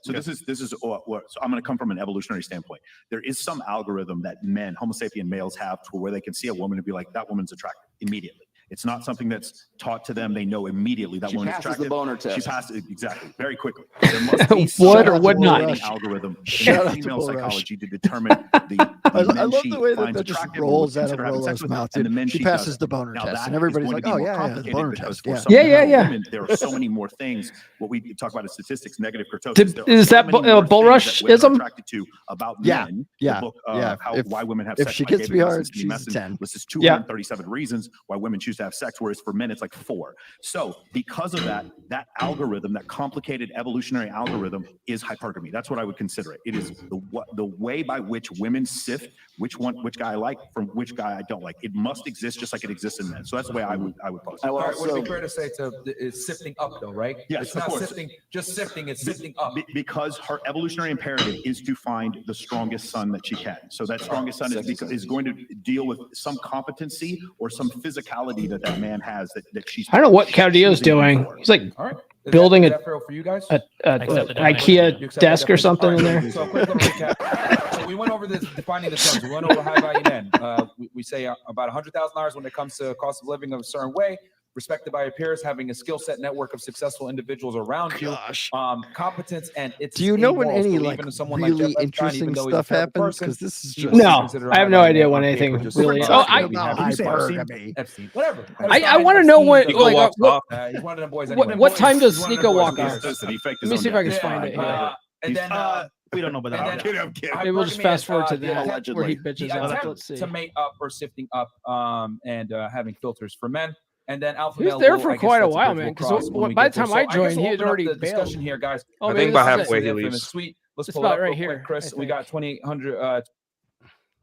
So this is so I'm going to come from an evolutionary standpoint. There is some algorithm that Homo sapien males have to where they can see a woman and be like, that woman's attractive immediately. It's not something that's taught to them. They know immediately that woman is attractive. The boner test. She passes exactly very quickly. There must be what or what not algorithm in female psychology to determine the I love the way that just rolls out of Rolo's mouth. She passes the boner test, and everybody's like, "Oh yeah, the boner test." Yeah. There are so many more things. What we talk about is statistics, negative kurtosis. Is that bullrushism? Attracted to about men. Yeah. Why women have sex. If she gets me hard, she's 10. This is 237 reasons why women choose to have sex, whereas for men it's like 4. So because of that algorithm, that complicated evolutionary algorithm is hypergamy. That's what I would consider it. It is the way by which women sift which guy I like from which guy I don't like. It must exist just like it exists in men. So that's the way I would pose it. All right, would it be fair to say it's sifting up though, right? Yes, it's not sifting, it's sifting up. Because her evolutionary imperative is to find the strongest son that she can. So that strongest son is going to deal with some competency or some physicality that man has that she's. I don't know what Caudillo's doing. He's like building a for you guys? IKEA desk or something in there. So quick little recap. So we went over this defining the terms. We went over high value men. We say about $100,000 when it comes to cost of living of a certain way, respected by your peers, having a skill set network of successful individuals around you, competence, and it's. Do you know when any really interesting stuff happens? Because this is just no. I have no idea when anything really. Epstein, whatever. I want to know when. He's one of them boys. What time does Sneeko walk off? Let me see if I can find it here. And then we don't know about that. I'm kidding. Maybe we'll just fast forward to that where he bitches out. Let's see. To mate up or sifting up, and having filters for men. And then alpha he was there for quite a while, man. Because by the time I joined, he had already bailed. Discussion here, guys. I think about halfway he leaves. Sweet. Let's pull pull up right here, Chris. We got 2,800.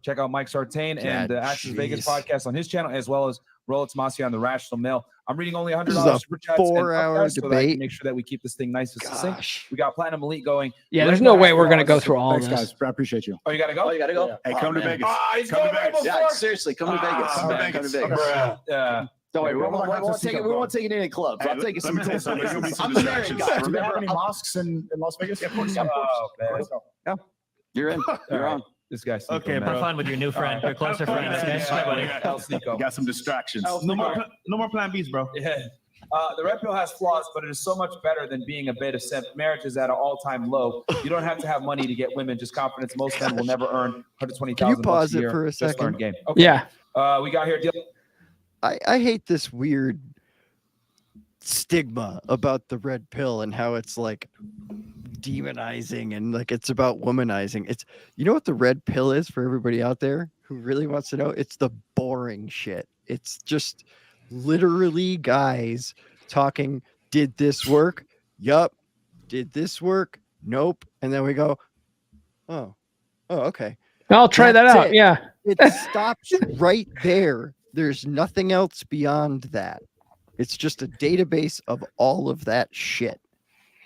Check out Mike Sartain and the Access Vegas podcast on his channel, as well as Rolex Masi on the Rational Mail. I'm reading only $100 super chats. 4-hour so that I debate. can make sure that we keep this thing nice and succinct. We got Platinum Elite going. Yeah, there's no way we're going to go through all Thanks, this. guys. I appreciate you. Oh, you got to go? Oh, you got to go? Yeah. Hey, come to Vegas. He's Come going to Vegas. Yeah, seriously, come to Vegas. Come to Vegas. Come to Vegas. Yeah. Don't worry, we We're won't not take it. We won't take it in any clubs. Hey, I'll take it let me tell you some. something. There's gonna be some I'm a married distractions. guy. Do they have Remember, any mosques in Las Vegas? Yeah, of course. Oh, man. you're in. You're on. This guy's Okay, Have bro. fun with your new friend, your closer friend. Okay? Bye, buddy. You got some distractions. No more plan Bs, bro. Yeah. The red pill has flaws, but it is so much better than being a beta simp. Marriage is at an all-time low. You don't have to have money to get women, just confidence. Most men will never earn $120,000 Can you pause a it year. for a Just learn second? game. Okay. Yeah. We got here. I hate this weird stigma about the red pill and how it's like demonizing and like it's about womanizing. It's, you know what the red pill is for everybody out there who really wants to know? It's the boring shit. It's just literally guys talking, did this work? Yup. Did this work? Nope. And then we go, oh, okay. I'll try that That's out. it. Yeah. It stops right there. There's nothing else beyond that. It's just a database of all of that shit.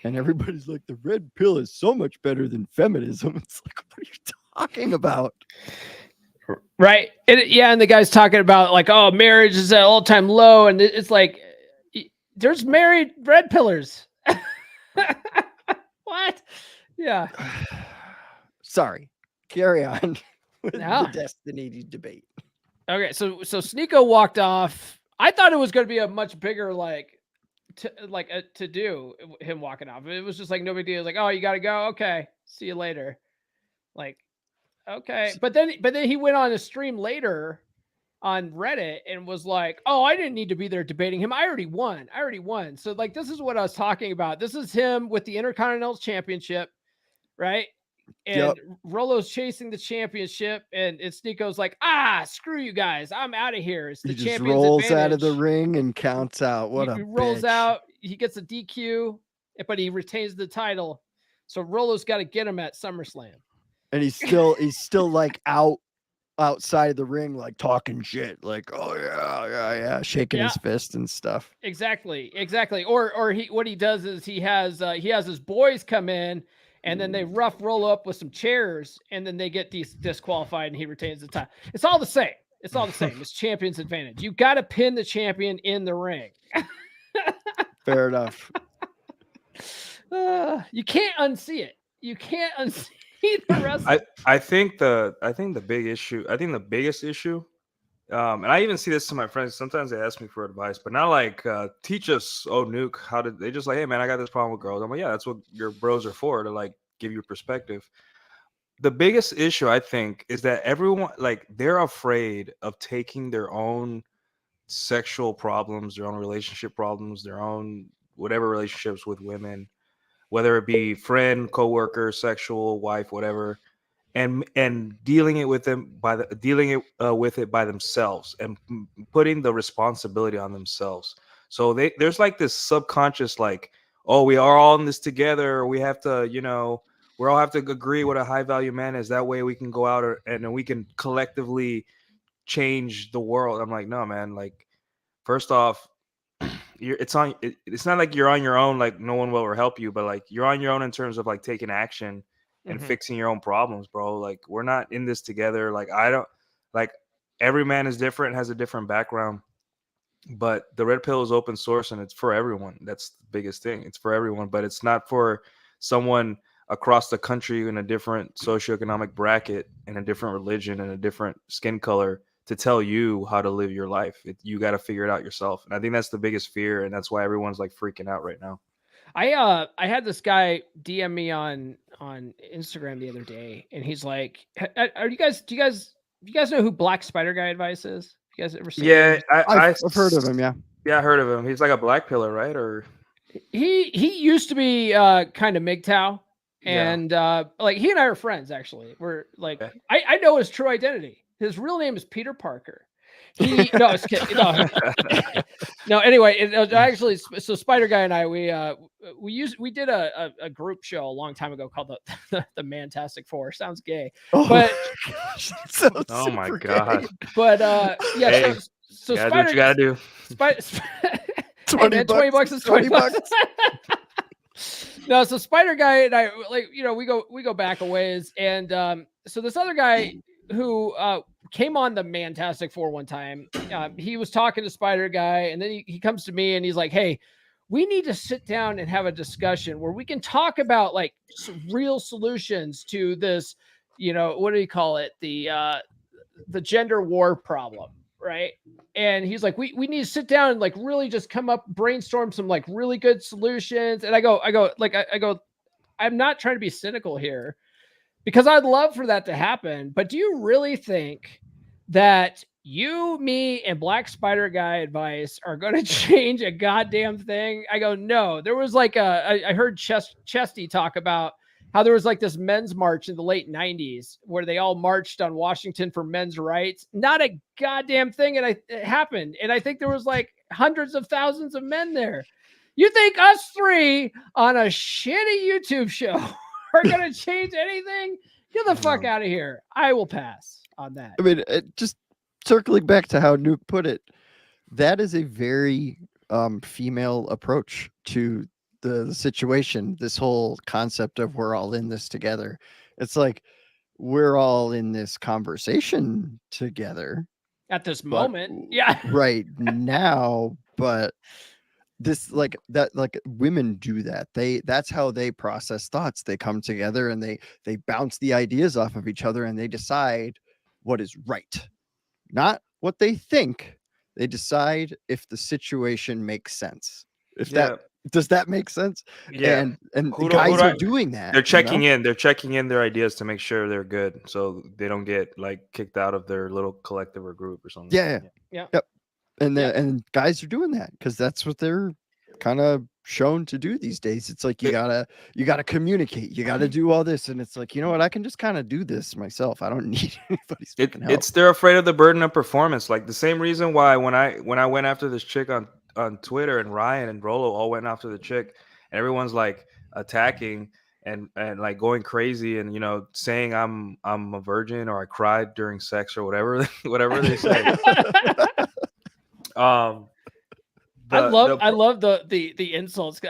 And everybody's like, the red pill is so much better than feminism. It's like, what are you talking about? Right. And the guy's talking about like, oh, marriage is at all-time low. And it's like, there's married red pillars. What? Yeah. Sorry. Carry on with No. the Destiny debate. Okay. So Sneeko walked off. I thought it was going to be a much bigger, to do him walking off. It was just like no big deal. It was like, oh, you got to go. Okay. See you later. Like, okay. But then he went on a stream later on Reddit and was like, oh, I didn't need to be there debating him. I already won. So like, this is what I was talking about. This is him with the Intercontinental Championship, right? And Rolo's chasing the championship, and Sneeko's like, screw you guys. I'm out of here. It's the He just champion's rolls advantage. out of the ring and counts out. What He a rolls bitch. out. He gets a DQ, but he retains the title. So Rolo's got to get him at SummerSlam. And he's still like outside of the ring, like talking shit, like, oh yeah, shaking his fist and stuff. Exactly. Or what he does is he has his boys come in, and then they rough roll up with some chairs, and then they get disqualified, and he retains the title. It's all the same. It's champion's advantage. You got to pin the champion in the ring. Fair enough. You can't unsee it. You can't unsee the rest. I think the biggest issue, and I even see this to my friends. Sometimes they ask me for advice, but not like teach us, Nuke, how did they just like, hey man, I got this problem with girls. I'm like, yeah, that's what your bros are for, to like give you perspective. The biggest issue, I think, is that everyone, like, they're afraid of taking their own sexual problems, their own relationship problems, their own whatever relationships with women, whether it be friend, coworker, sexual, wife, whatever, and dealing with it by themselves and putting the responsibility on themselves. So there's like this subconscious, like, oh, we are all in this together. We have to, we all have to agree what a high value man is. That way we can go out and we can collectively change the world. I'm like, no, man. Like, first off, it's not like you're on your own. Like, no one will help you, but like, you're on your own in terms of like taking action and fixing your own problems, bro. Like, we're not in this together. Like, every man is different, has a different background, but the red pill is open source and it's for everyone. That's the biggest thing. It's for everyone, but it's not for someone across the country in a different socioeconomic bracket, in a different religion, and a different skin color to tell you how to live your life. You got to figure it out yourself. And I think that's the biggest fear. And that's why everyone's like freaking out right now. I had this guy DM me on Instagram the other day, and he's like, do you guys know who Black Spider Guy Advice is? You guys ever seen him? I've heard of him. Yeah, I heard of him. He's like a black pillar, right? Or he used to be kind of MGTOW. And like, he and I are friends, actually. We're like, I know his true identity. His real name is Peter Parker. No, it's kidding. No. Anyway, it actually, so Spider Guy and I, we did a group show a long time ago called the Mantastic Four. Sounds gay, but oh my god. But yeah, hey, so gotta Spider, do what you gotta do. 20 bucks is 20 bucks. No, so Spider Guy and I, like, we go back a ways, and so this other guy who came on the Mantastic Four one time, he was talking to Spider Guy, and then he comes to me and he's like, "Hey, we need to sit down and have a discussion where we can talk about like some real solutions to this, what do you call it? The gender war problem." Right. And he's like, we need to sit down and like really just come up, brainstorm some like really good solutions. And I go, I'm not trying to be cynical here, because I'd love for that to happen. But do you really think that you, me, and Black Spider Guy advice are going to change a goddamn thing? I go, no. There was like I heard Chesty talk about how there was like this men's march in the late 90s where they all marched on Washington for men's rights. Not a goddamn thing. And it happened. And I think there was like hundreds of thousands of men there. You think us three on a shitty YouTube show are going to change anything? Get the fuck out of here. I will pass on that. I mean, just circling back to how Nuke put it, that is a very female approach to the situation. This whole concept of we're all in this together. It's like we're all in this conversation together at this moment. Yeah. Right now, but this like women do that. That's how they process thoughts. They come together and they bounce the ideas off of each other and they decide what is right. Not what they think. They decide if the situation makes sense. Does that make sense? Yeah. And guys are doing that. They're checking in. They're checking in their ideas to make sure they're good, so they don't get like kicked out of their little collective or group or something. Yeah. Yep. And guys are doing that because that's what they're kind of shown to do these days. It's like you gotta communicate. You gotta do all this, and it's like, you know what? I can just kind of do this myself. I don't need anybody's fucking help. They're afraid of the burden of performance. Like the same reason why when I went after this chick on Twitter, and Ryan and Rolo all went after the chick, and everyone's like attacking and like going crazy and saying I'm a virgin or I cried during sex or whatever they say. I love the insults.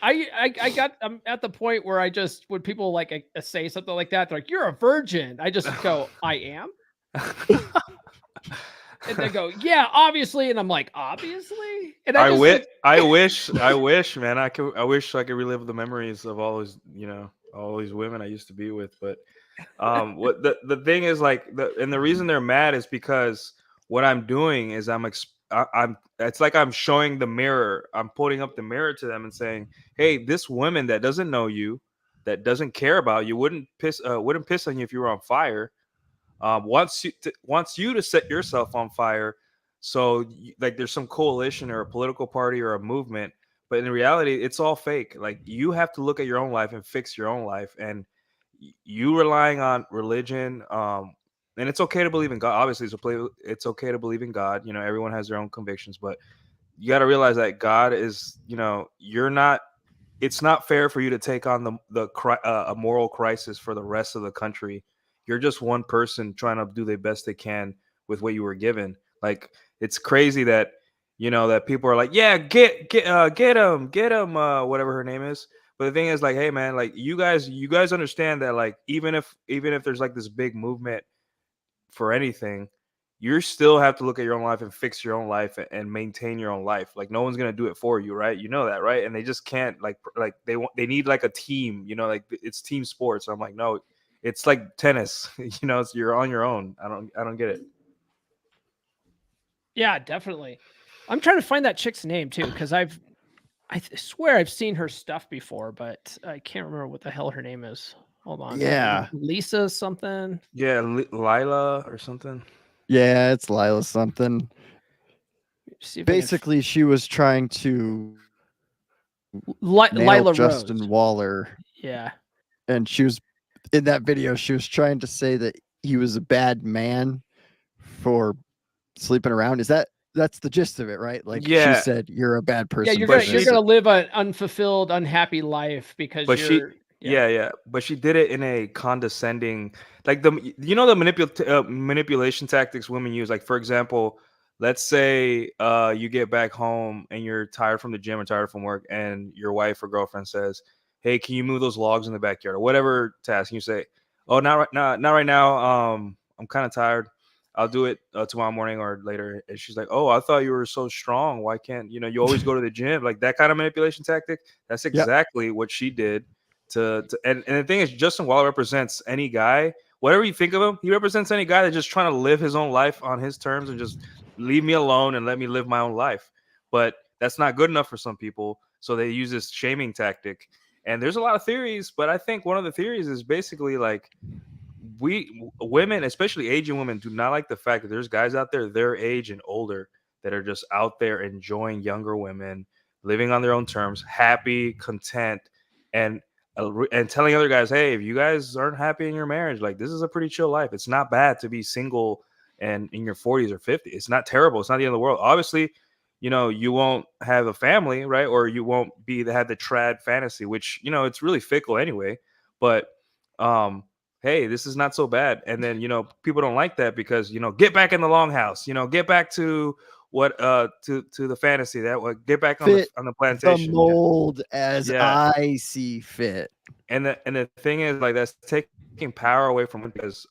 I'm at the point where when people like say something like that, they're like, "You're a virgin." I just go, "I am." And they go, "Yeah, obviously," and I'm like, "Obviously." And I wish, man, I wish I could relive the memories of all those, all these women I used to be with. But what the thing is, like, the reason they're mad is because what I'm doing is it's like I'm showing the mirror. I'm putting up the mirror to them and saying, "Hey, this woman that doesn't know you, that doesn't care about you, wouldn't piss on you if you were on fire." Wants you to set yourself on fire. So like there's some coalition or a political party or a movement, but in reality, it's all fake. Like you have to look at your own life and fix your own life. And you relying on religion, and it's okay to believe in God. Obviously, it's okay to believe in God. Everyone has their own convictions, but you got to realize that God is, it's not fair for you to take on a moral crisis for the rest of the country. You're just one person trying to do the best they can with what you were given. Like it's crazy that that people are like, yeah, get him, whatever her name is. But the thing is, like, hey man, like you guys understand that like even if there's like this big movement for anything, you still have to look at your own life and fix your own life and maintain your own life. Like no one's gonna do it for you, right? You know that, right? And they just can't like they need like a team, like it's team sports. So I'm like, no. It's like tennis, you're on your own. I don't get it. Yeah, definitely. I'm trying to find that chick's name too, because I swear I've seen her stuff before, but I can't remember what the hell her name is. Hold on. Yeah. Lisa something. Yeah, Lila or something. Yeah, it's Lila something. Basically, she was trying to Lila Justin Rose. Waller. Yeah. And she was in that video, she was trying to say that he was a bad man for sleeping around. That's the gist of it, right? Like she said, you're a bad person. Yeah, you're gonna live an unfulfilled, unhappy life because but she did it in a condescending, like the manipulation tactics women use. Like, for example, let's say you get back home and you're tired from the gym or tired from work, and your wife or girlfriend says, "Hey, can you move those logs in the backyard?" or whatever task. And you say, "Oh, not right now. I'm kind of tired. I'll do it tomorrow morning or later." And she's like, "Oh, I thought you were so strong. Why can't you always go to the gym?" Like that kind of manipulation tactic. That's exactly what she did. And the thing is, Justin Waller represents any guy. Whatever you think of him, he represents any guy that's just trying to live his own life on his terms and just leave me alone and let me live my own life. But that's not good enough for some people, so they use this shaming tactic. And there's a lot of theories, but I think one of the theories is basically like, women, especially Asian women, do not like the fact that there's guys out there their age and older that are just out there enjoying younger women, living on their own terms, happy, content, and telling other guys, "Hey, if you guys aren't happy in your marriage, like this is a pretty chill life. It's not bad to be single and in your 40s or 50s. It's not terrible. It's not the end of the world. Obviously, you won't have a family, right? Or you won't have the trad fantasy, which it's really fickle anyway. But hey, this is not so bad." And then, people don't like that because, get back in the longhouse, get back to what, to the fantasy get back on the plantation. The mold as I see fit. And the thing is, like, that's taking power away from, because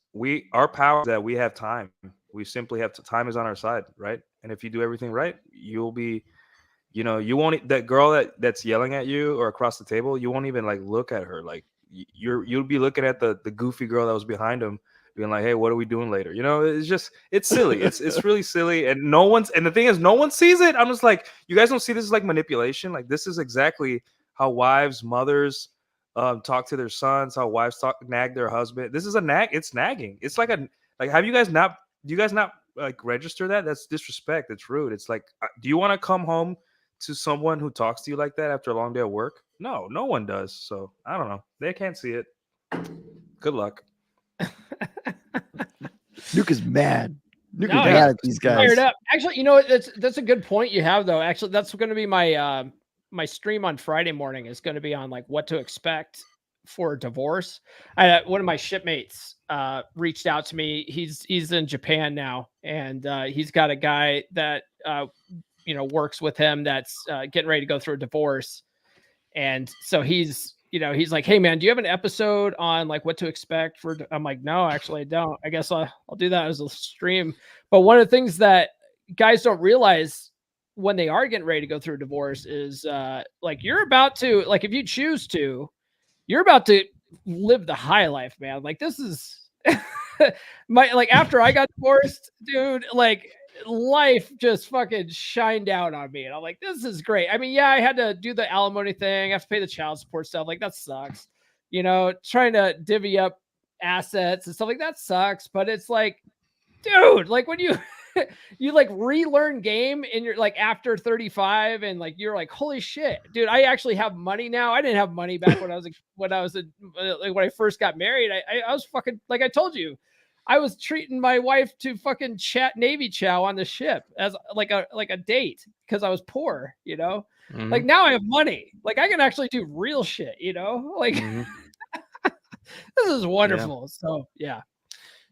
our power is that we have time. We simply have time is on our side, right? And if you do everything right, you'll be, you won't, that girl that's yelling at you or across the table, you won't even like look at her. Like, you'll be looking at the goofy girl that was behind him, being like, "Hey, what are we doing later?" It's silly. It's really silly. And the thing is, no one sees it. I'm just like, you guys don't see this as like manipulation. Like, this is exactly how wives, mothers, talk to their sons, how wives nag their husband. This is a nag. It's nagging. It's like do you guys not like register that? That's disrespect. It's rude. It's like, do you want to come home to someone who talks to you like that after a long day at work? No one does. So I don't know. They can't see it. Good luck. Nuke is mad. Nuke is mad at these guys. Fired up. Actually, that's a good point you have, though. Actually, that's going to be my my stream on Friday morning is going to be on like what to expect for a divorce. One of my shipmates reached out to me. He's in Japan now, and he's got a guy that works with him that's getting ready to go through a divorce. And so he's like, "Hey man, do you have an episode on like what to expect for?" I'm like, "No, actually I don't. I guess I'll do that as a stream." But one of the things that guys don't realize when they are getting ready to go through a divorce is like, you're about to, like, if you choose to, you're about to live the high life, man. Like, this is after I got divorced, dude, like, life just fucking shined out on me, and I'm like, this is great. I mean, I had to do the alimony thing, I have to pay the child support stuff, like that sucks, trying to divvy up assets and stuff like that sucks. But it's like, dude, like when you like relearn game and you're like after 35 and like you're like, holy shit, dude, I actually have money now. I didn't have money back when I first got married. I was fucking, like I told you, I was treating my wife to fucking Navy chow on the ship as like a date because I was poor, Mm-hmm. Like now I have money. Like I can actually do real shit, like Mm-hmm. this is wonderful. Yeah.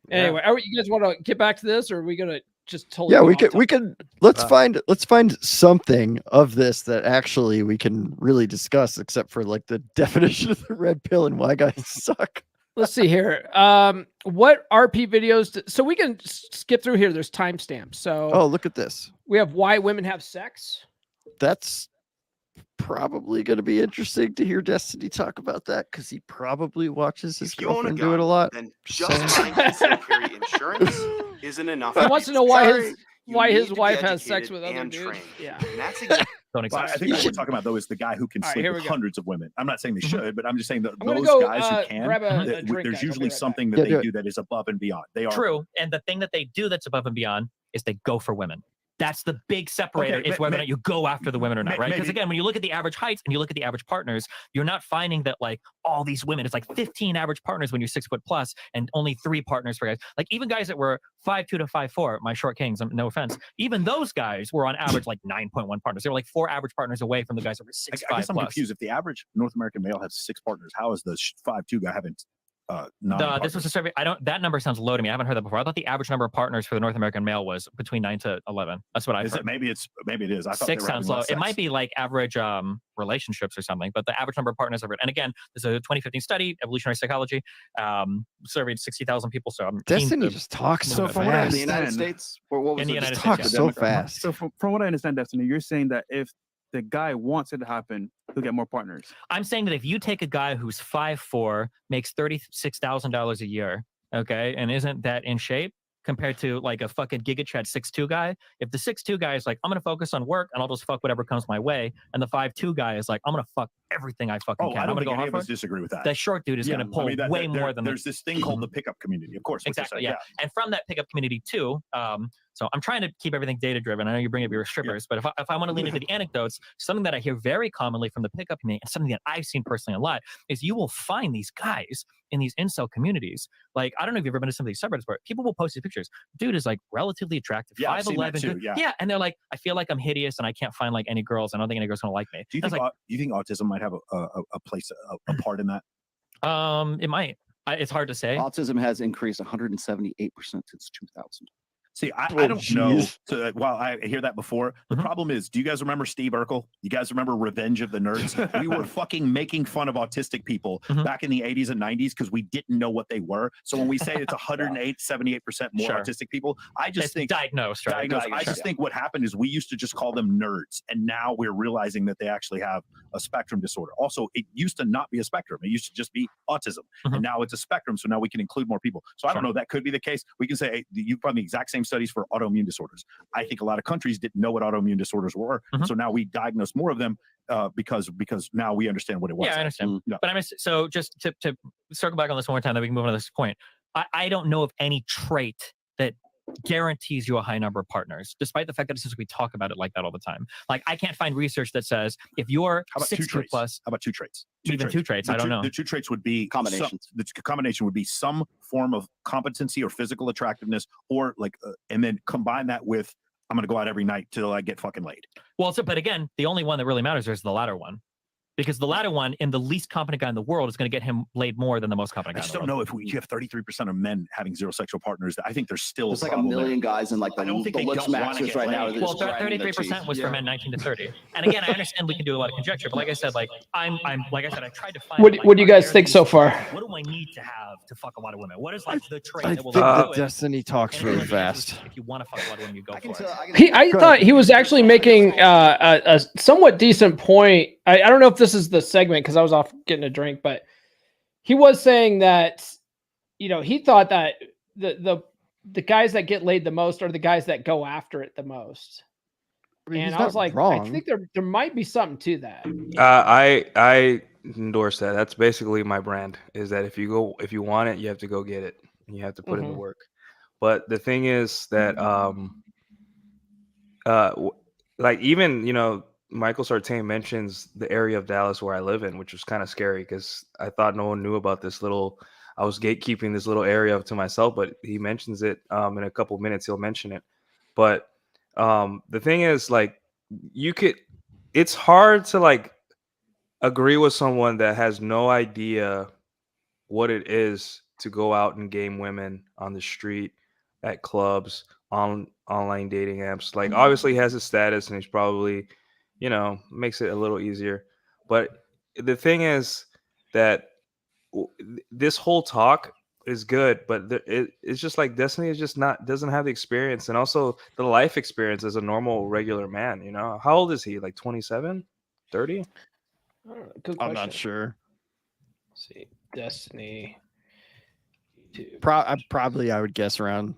So anyway, you guys want to get back to this, or are we going to just totally? We could let's find something of this that actually we can really discuss, except for like the definition of the red pill and why guys suck. Let's see here. What RP videos? So we can skip through here. There's timestamps. So look at this. We have why women have sex. That's probably going to be interesting to hear Destiny talk about that, because he probably watches his girlfriend do it a lot. Then just buying concealed insurance isn't enough. He wants to know why his wife has sex with other dudes. Yeah, and that's exactly. I think what we're talking about, though, is the guy who can sleep with hundreds of women. I'm not saying they should, but I'm just saying that those guys who can, there's usually something that they do that is above and beyond. They are true. And the thing that they do that's above and beyond is they go for women. That's the big separator, is whether or not you go after the women or not, right? Because again, when you look at the average heights and you look at the average partners, you're not finding that like all these women, it's like 15 average partners when you're 6 foot plus and only 3 partners for guys. Like even guys that were 5'2" to 5'4", my short kings, no offense, even those guys were on average like 9.1 partners. They were like 4 average partners away from the guys that were 6'5" I guess I'm confused. If the average North American male has 6 partners, how is the 5'2" guy having this was a survey. That number sounds low to me. I haven't heard that before. I thought the average number of partners for the North American male was between 9 to 11. That's what I heard. Maybe it is. I thought 6 sounds low. It might be like average relationships or something, but the average number of partners I've heard. And again, this is a 2015 study, evolutionary psychology, surveyed 60,000 people. So I'm Destiny just talks so fast. In the United States, or what was in the it? United Talks States, so fast. So from what I understand, Destiny, you're saying that if the guy wants it to happen, he'll get more partners. I'm saying that if you take a guy who's 5'4", makes $36,000 a year, okay, and isn't that in shape compared to like a fucking Giga Chad 6'2" guy, if the 6'2" guy is like, I'm going to focus on work and I'll just fuck whatever comes my way, and the 5'2" guy is like, I'm going to fuck everything I fucking can. I I'm don't going to think go any of hard us disagree with that. That short dude is going to pull way more than there's this thing called the pickup community, of course. Exactly, yeah. And from that pickup community too, so I'm trying to keep everything data driven. I know you bring up your strippers, but if I want to lean into the anecdotes, something that I hear very commonly from the pickup community, and something that I've seen personally a lot, is you will find these guys in these incel communities. Like, I don't know if you've ever been to some of these subreddits where people will post these pictures. Dude is like relatively attractive, 5'11". Yeah, and they're like, I feel like I'm hideous and I can't find like any girls. I don't think any girls gonna like me. Do you think autism might have a place, a part in that? It might. It's hard to say. Autism has increased 178% since 2000. See, I don't know. Well, I hear that before. The problem is, do you guys remember Steve Urkel? You guys remember Revenge of the Nerds? We were fucking making fun of autistic people back in the 80s and 90s because we didn't know what they were. So when we say it's 78% more autistic people, I just think diagnosed, right? I just think what happened is we used to just call them nerds, and now we're realizing that they actually have a spectrum disorder. Also, it used to not be a spectrum; it used to just be autism, and now it's a spectrum. So now we can include more people. So I don't know. That could be the case. We can say, hey, you found the exact same studies for autoimmune disorders. I think a lot of countries didn't know what autoimmune disorders were, so now we diagnose more of them because now we understand what it was. Yeah, I understand. But so just to circle back on this one more time, that we can move on to this point. I don't know of any trait that guarantees you a high number of partners, despite the fact that we talk about it like that all the time. Like, I can't find research that says if you're 6'2" plus. How about 2 traits? Two traits. I don't know. The 2 traits would be combinations. The combination would be some form of competency or physical attractiveness, or like, and then combine that with, I'm going to go out every night till I get fucking laid. Well, but again, the only one that really matters is the latter one. Because the latter one, in the least competent guy in the world, is going to get him laid more than the most competent guy. I just don't know if you have 33% of men having zero sexual partners. I think there's still like a million guys in like the Looks Maxers right now. Well, 33% was for men 19 to 30. And again, I understand we can do a lot of conjecture, but like I said, like I'm like I said, I tried to find. What do you guys think so far? What do I need to have to fuck a lot of women? What is like the trait I that will think do it? Destiny talks really fast. If you want to fuck a lot of women, you go for it. I thought he was actually making a somewhat decent point. I don't know if this is the segment because I was off getting a drink, but he was saying that, he thought that the guys that get laid the most are the guys that go after it the most. And I was like, wrong. I think there might be something to that. I endorse that. That's basically my brand, is that if you want it, you have to go get it, and you have to put in the work. But the thing is that like, even Michael Sartain mentions the area of Dallas where I live in, which was kind of scary because I thought no one knew about this little. I was gatekeeping this little area to myself, but he mentions it in a couple of minutes. He'll mention it, but the thing is, like, it's hard to like agree with someone that has no idea what it is to go out and game women on the street, at clubs, on online dating apps. Like, obviously he has his status and he's probably, makes it a little easier. But the thing is that this whole talk is good, but it's just like Destiny is just doesn't have the experience, and also the life experience as a normal regular man. How old is he? Like 27, 30? I'm not sure. Let's see, Destiny. Probably I would guess around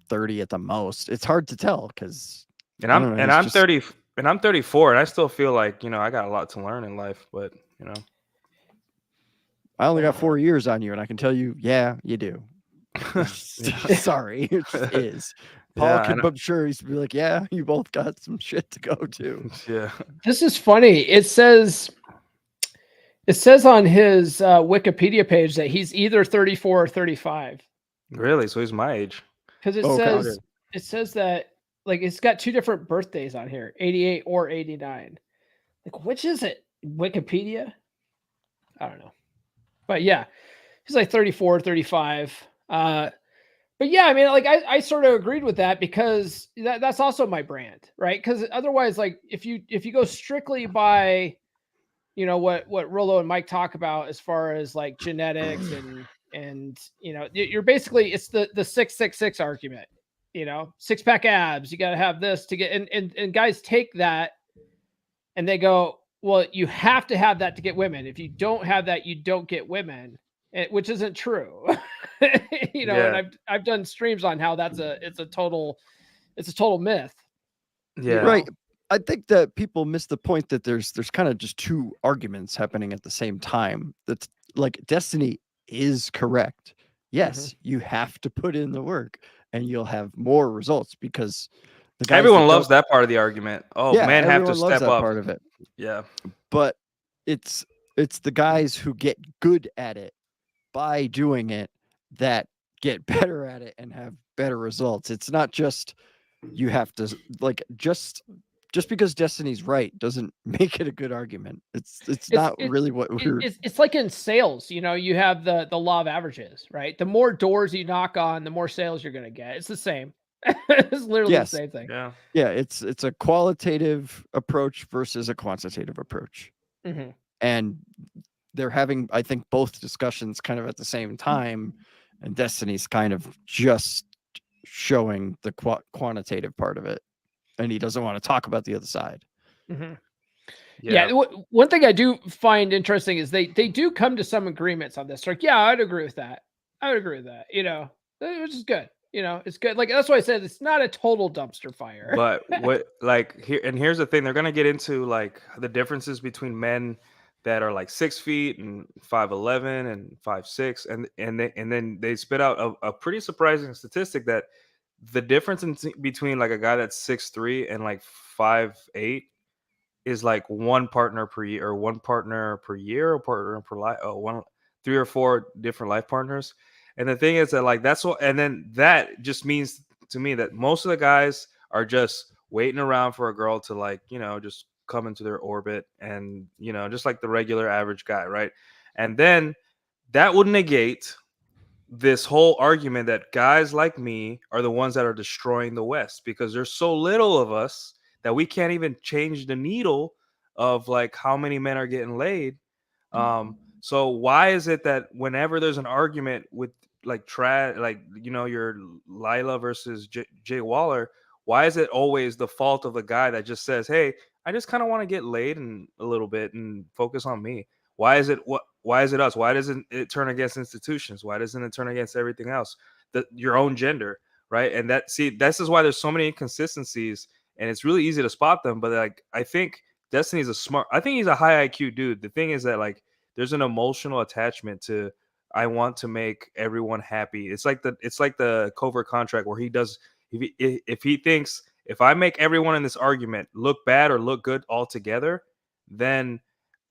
30 at the most. It's hard to tell because I'm 30 and I'm 34, and I still feel like I got a lot to learn in life, but I only got 4 years on you, and I can tell you, yeah, you do. Sorry, it just is. Paul I'm sure he's be like, yeah, you both got some shit to go to. Yeah. This is funny. It says on his Wikipedia page that he's either 34 or 35. Really? So he's my age. Because it says that like it's got two different birthdays on here, 88 or 89. Like, which is it? Wikipedia? I don't know. But yeah, he's like 34, 35. But yeah, I mean, like I sort of agreed with that because that's also my brand, right? Because otherwise, like if you go strictly by, you know, what Rollo and Mike talk about as far as like genetics and you know, you're basically it's the 666 argument, you know, 6-pack abs, you got to have this to get and guys take that and they go, well, you have to have that to get women. If you don't have that, you don't get women, which isn't true. You know, and I've done streams on how it's a total myth. Yeah. Right. I think that people miss the point that there's kind of just two arguments happening at the same time. That's like Destiny is correct. Yes, you have to put in the work and you'll have more results because the guys everyone loves that part of the argument. Oh, yeah, men have to step up. Part of it. Yeah. But it's the guys who get good at it by doing it that get better at it and have better results. It's not just you have to like just because Destiny's right doesn't make it a good argument. It's not really what we're. It's like in sales, you know, you have the law of averages, right? The more doors you knock on, the more sales you're going to get. It's the same. It's literally the same thing. Yeah. Yeah. It's a qualitative approach versus a quantitative approach, and they're having, I think, both discussions kind of at the same time, and Destiny's kind of just showing the quantitative part of it, and he doesn't want to talk about the other side. Yeah. One thing I do find interesting is they do come to some agreements on this. Like, yeah, I'd agree with that. You know, which is good. You know, it's good. Like, that's why I said it's not a total dumpster fire. But here's the thing, they're going to get into like the differences between men that are like 6 feet and 5'11" and 5'6", and then they spit out a pretty surprising statistic that the difference between like a guy that's 6'3" and like 5'8" is like one partner per year, or one partner per year, or partner per life. 3 or 4 different life partners. And the thing is that like that's what, and then that just means to me that most of the guys are just waiting around for a girl to like, you know, just come into their orbit, and you know, just like the regular average guy, right? And then that would negate this whole argument that guys like me are the ones that are destroying the West, because there's so little of us that we can't even change the needle of like how many men are getting laid. So why is it that whenever there's an argument with like like, you know, your Lila versus Jay Waller, why is it always the fault of the guy that just says, hey, I just kind of want to get laid and a little bit and focus on me? Why is it us? Why doesn't it turn against institutions? Why doesn't it turn against everything else? Your own gender, right? And this is why there's so many inconsistencies, and it's really easy to spot them. But like, I think Destiny's I think he's a high IQ dude. The thing is that like there's an emotional attachment to, I want to make everyone happy. It's like the covert contract where he does, if he thinks, if I make everyone in this argument look bad or look good all together, then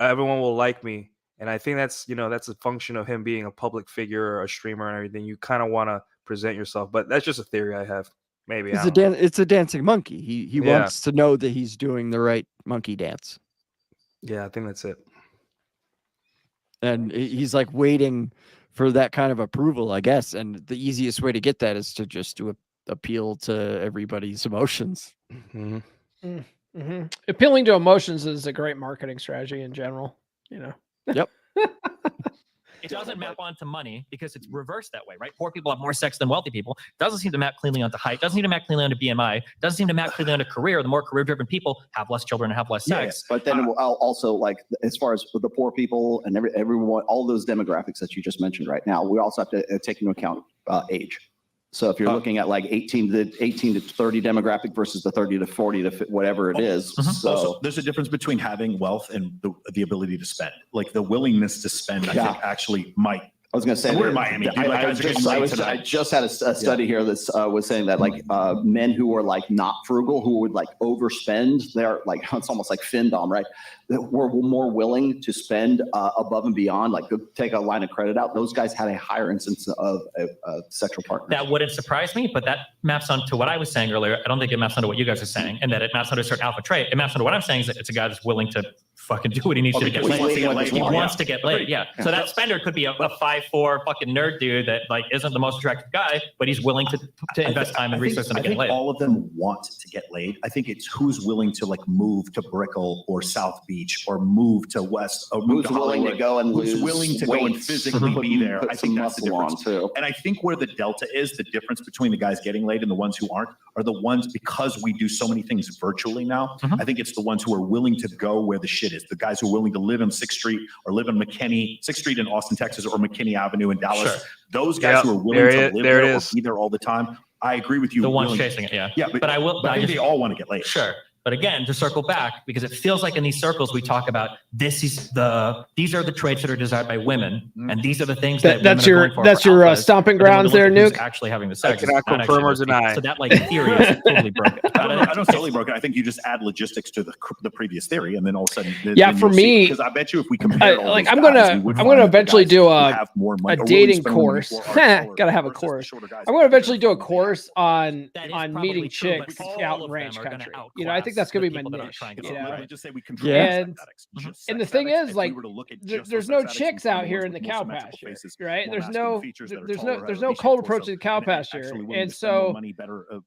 everyone will like me. And I think that's, you know, that's a function of him being a public figure or a streamer and everything. You kind of want to present yourself, but that's just a theory I have. Maybe it's a dancing monkey. He wants to know that he's doing the right monkey dance. Yeah, I think that's it. And he's like waiting for that kind of approval, I guess. And the easiest way to get that is to just appeal to everybody's emotions. Appealing to emotions is a great marketing strategy in general, you know. Yep. It doesn't map onto money because it's reversed that way, right? Poor people have more sex than wealthy people. Doesn't seem to map cleanly onto height. Doesn't seem to map cleanly onto BMI. Doesn't seem to map cleanly onto career. The more career-driven people have less children and have less sex. But then also, like, as far as the poor people and everyone, all those demographics that you just mentioned right now, we also have to take into account age. So if you're looking at like 18 to 30 demographic versus the 30 to 40 to whatever it is. So also, there's a difference between having wealth and the ability to spend. Like the willingness to spend, I think actually might I was going to say, we're in Miami. I just had a study here that was saying that like men who are like not frugal, who would like overspend, they're like, it's almost like Findom, right? That were more willing to spend above and beyond, like go take a line of credit out. Those guys had a higher instance of sexual partners. That wouldn't surprise me, but that maps onto what I was saying earlier. I don't think it maps onto what you guys are saying, and that it maps onto a certain alpha trait. It maps onto what I'm saying is that it's a guy that's willing to fucking do what he needs to get laid. He wants to get laid. Yeah. So that spender could be a 5'4" fucking nerd dude that like isn't the most attractive guy, but he's willing to invest time and resources to get laid. All of them want to get laid. I think it's who's willing to like move to Brickell or South Beach or move to West or move who's to Hollywood. Willing to go and who's willing to go and physically be there. I think that's the difference too. And I think where the delta is, the difference between the guys getting laid and the ones who aren't, are the ones, because we do so many things virtually now. I think it's the ones who are willing to go where the shit is. The guys who are willing to live on 6th Street or live on 6th Street in Austin, Texas, or McKinney Avenue in Dallas. Sure. Those guys who are willing to live there or be there all the time. I agree with you. The ones chasing it, yeah. Yeah, but I think they all want to get laid. Sure. But again, to circle back, because it feels like in these circles we talk about these are the traits that are desired by women, and these are the things that's your stomping grounds there, Nuke. Actually having the sex. I cannot confirm or deny. So that like theory is totally broken. I don't totally broken. I think you just add logistics to the previous theory, and then all of a sudden, for me, because I bet you if we compare, I'm gonna eventually do a dating course. Gotta have a course. I'm gonna eventually do a course on meeting chicks out in ranch country. You know, I think that's gonna be my niche. And the thing is, like, there's no chicks out here in the cow pasture, right? There's no cold approach to the cow pasture, and so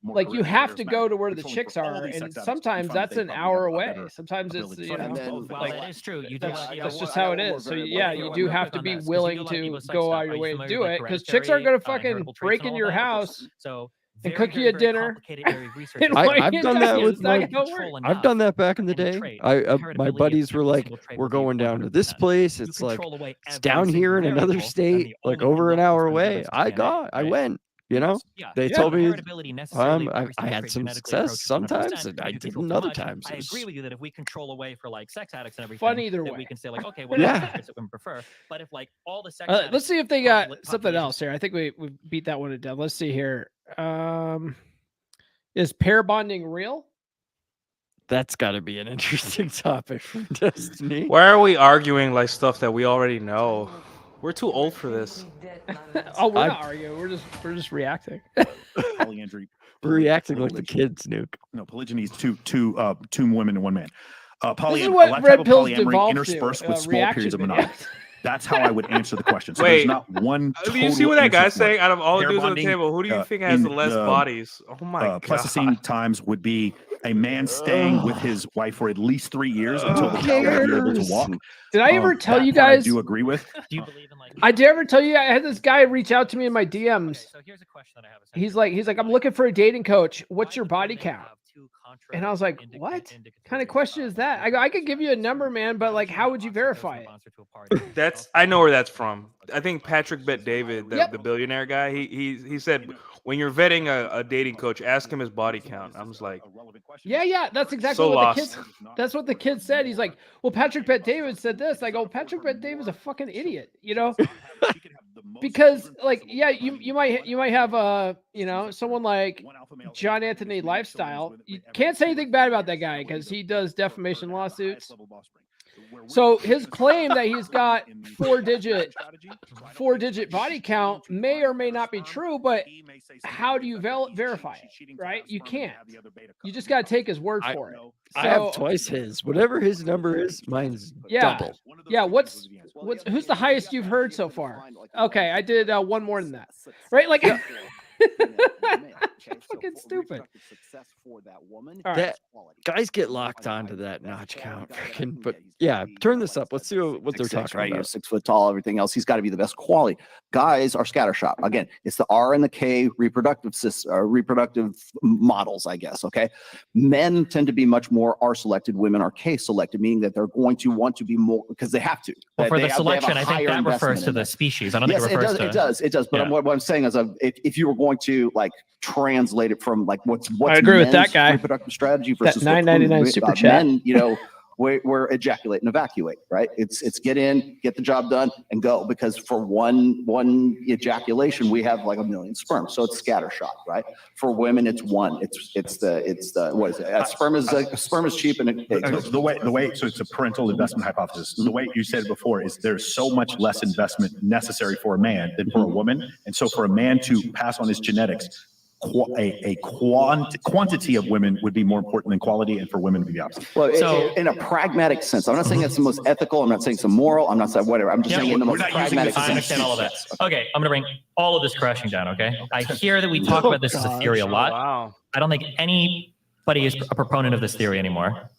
like you have to go to where the chicks are, and sometimes that's an hour away. Sometimes it's like that is true. That's just how it is. So yeah, you do have to be willing to go out of your way to do it, because chicks aren't gonna fucking break into your house. So. And cook you a dinner. I've done that with I've done that back in the day. My buddies were like, "We're going down to this place. It's like it's down here in another state, like over an hour away." I went. You know, they told me I had some success sometimes, and I didn't other times. I agree with you that if we control away for like sex addicts and everything, fun either way, we can say like, okay, what that women prefer. But if like all the sex, let's see if they got something else here. I think we beat that one to death. Let's see here. Is pair bonding real? That's got to be an interesting topic for Destiny. Why are we arguing like stuff that we already know? We're too old for this. Oh, we're not arguing. We're just reacting. Polyandry. We're reacting like the kids, Nuke. No, polygyny is two women and one man. This is what red pills devolve interspersed to, with small periods of monogamy. That's how I would answer the question. So Wait, there's not one. Do you see what that guy's saying? Out of all the dudes on the table, who do you think has the less bodies? Oh my god! Pleistocene times would be a man staying with his wife for at least 3 years until the child would be able to walk. Did I ever tell you guys? Do you agree with? Do you believe in like? I did ever tell you I had this guy reach out to me in my DMs. Okay, so here's a question that I have. He's like, I'm looking for a dating coach. What's your body count? And I was like, what kind of question is that? I could give you a number, man, but like, how would you verify it? I know where that's from. I think Patrick Bet David, the billionaire guy, he said when you're vetting a dating coach, ask him his body count. I was like, yeah, that's exactly what the kids. That's what the kid said. He's like, well, Patrick Bet David said this. I go, Patrick Bet David's a fucking idiot, you know? Because like, yeah, you might have someone like John Anthony Lifestyle. You can't say anything bad about that guy because he does defamation lawsuits. So his claim that he's got four-digit body count may or may not be true, but how do you verify it, right? You can't. You just got to take his word for it. I have twice his. Whatever his number is, mine's double. Yeah, who's the highest you've heard so far? Okay, I did one more than that. Right? Like fucking stupid. Guys get locked onto that notch count. But yeah, turn this up. Let's see what they're talking about. He's 6 foot tall, everything else. He's got to be the best quality. Guys are scattershot. Again, it's the R and the K reproductive models, I guess. Okay. Men tend to be much more R selected. Women are K selected, meaning that they're going to want to be more because they have to. Well, for the selection, I think that refers to the species. I don't think it refers to. It does. But what I'm saying is, if you were going to like translate it from like what's I agree with that guy. Reproductive strategy versus that $9.99 super chat. Men, we're ejaculate and evacuate, right? It's get in, get the job done, and go. Because for one ejaculation, we have like 1 million sperm, so it's scattershot, right? For women, it's one. It's the what is it? Sperm is cheap, and the way. So it's a parental investment hypothesis. The way you said it before is there's so much less investment necessary for a man than for a woman, and so for a man to pass on his genetics, quantity of women would be more important than quality, and for women to be the opposite. Well, so, in a pragmatic sense, I'm not saying it's the most ethical. I'm not saying it's moral. I'm not saying whatever. I'm just saying in the most pragmatic sense. I understand all of that. Okay, I'm going to bring all of this crashing down. Okay, I hear that we talk about this as a theory a lot. Wow. I don't think anybody is a proponent of this theory anymore.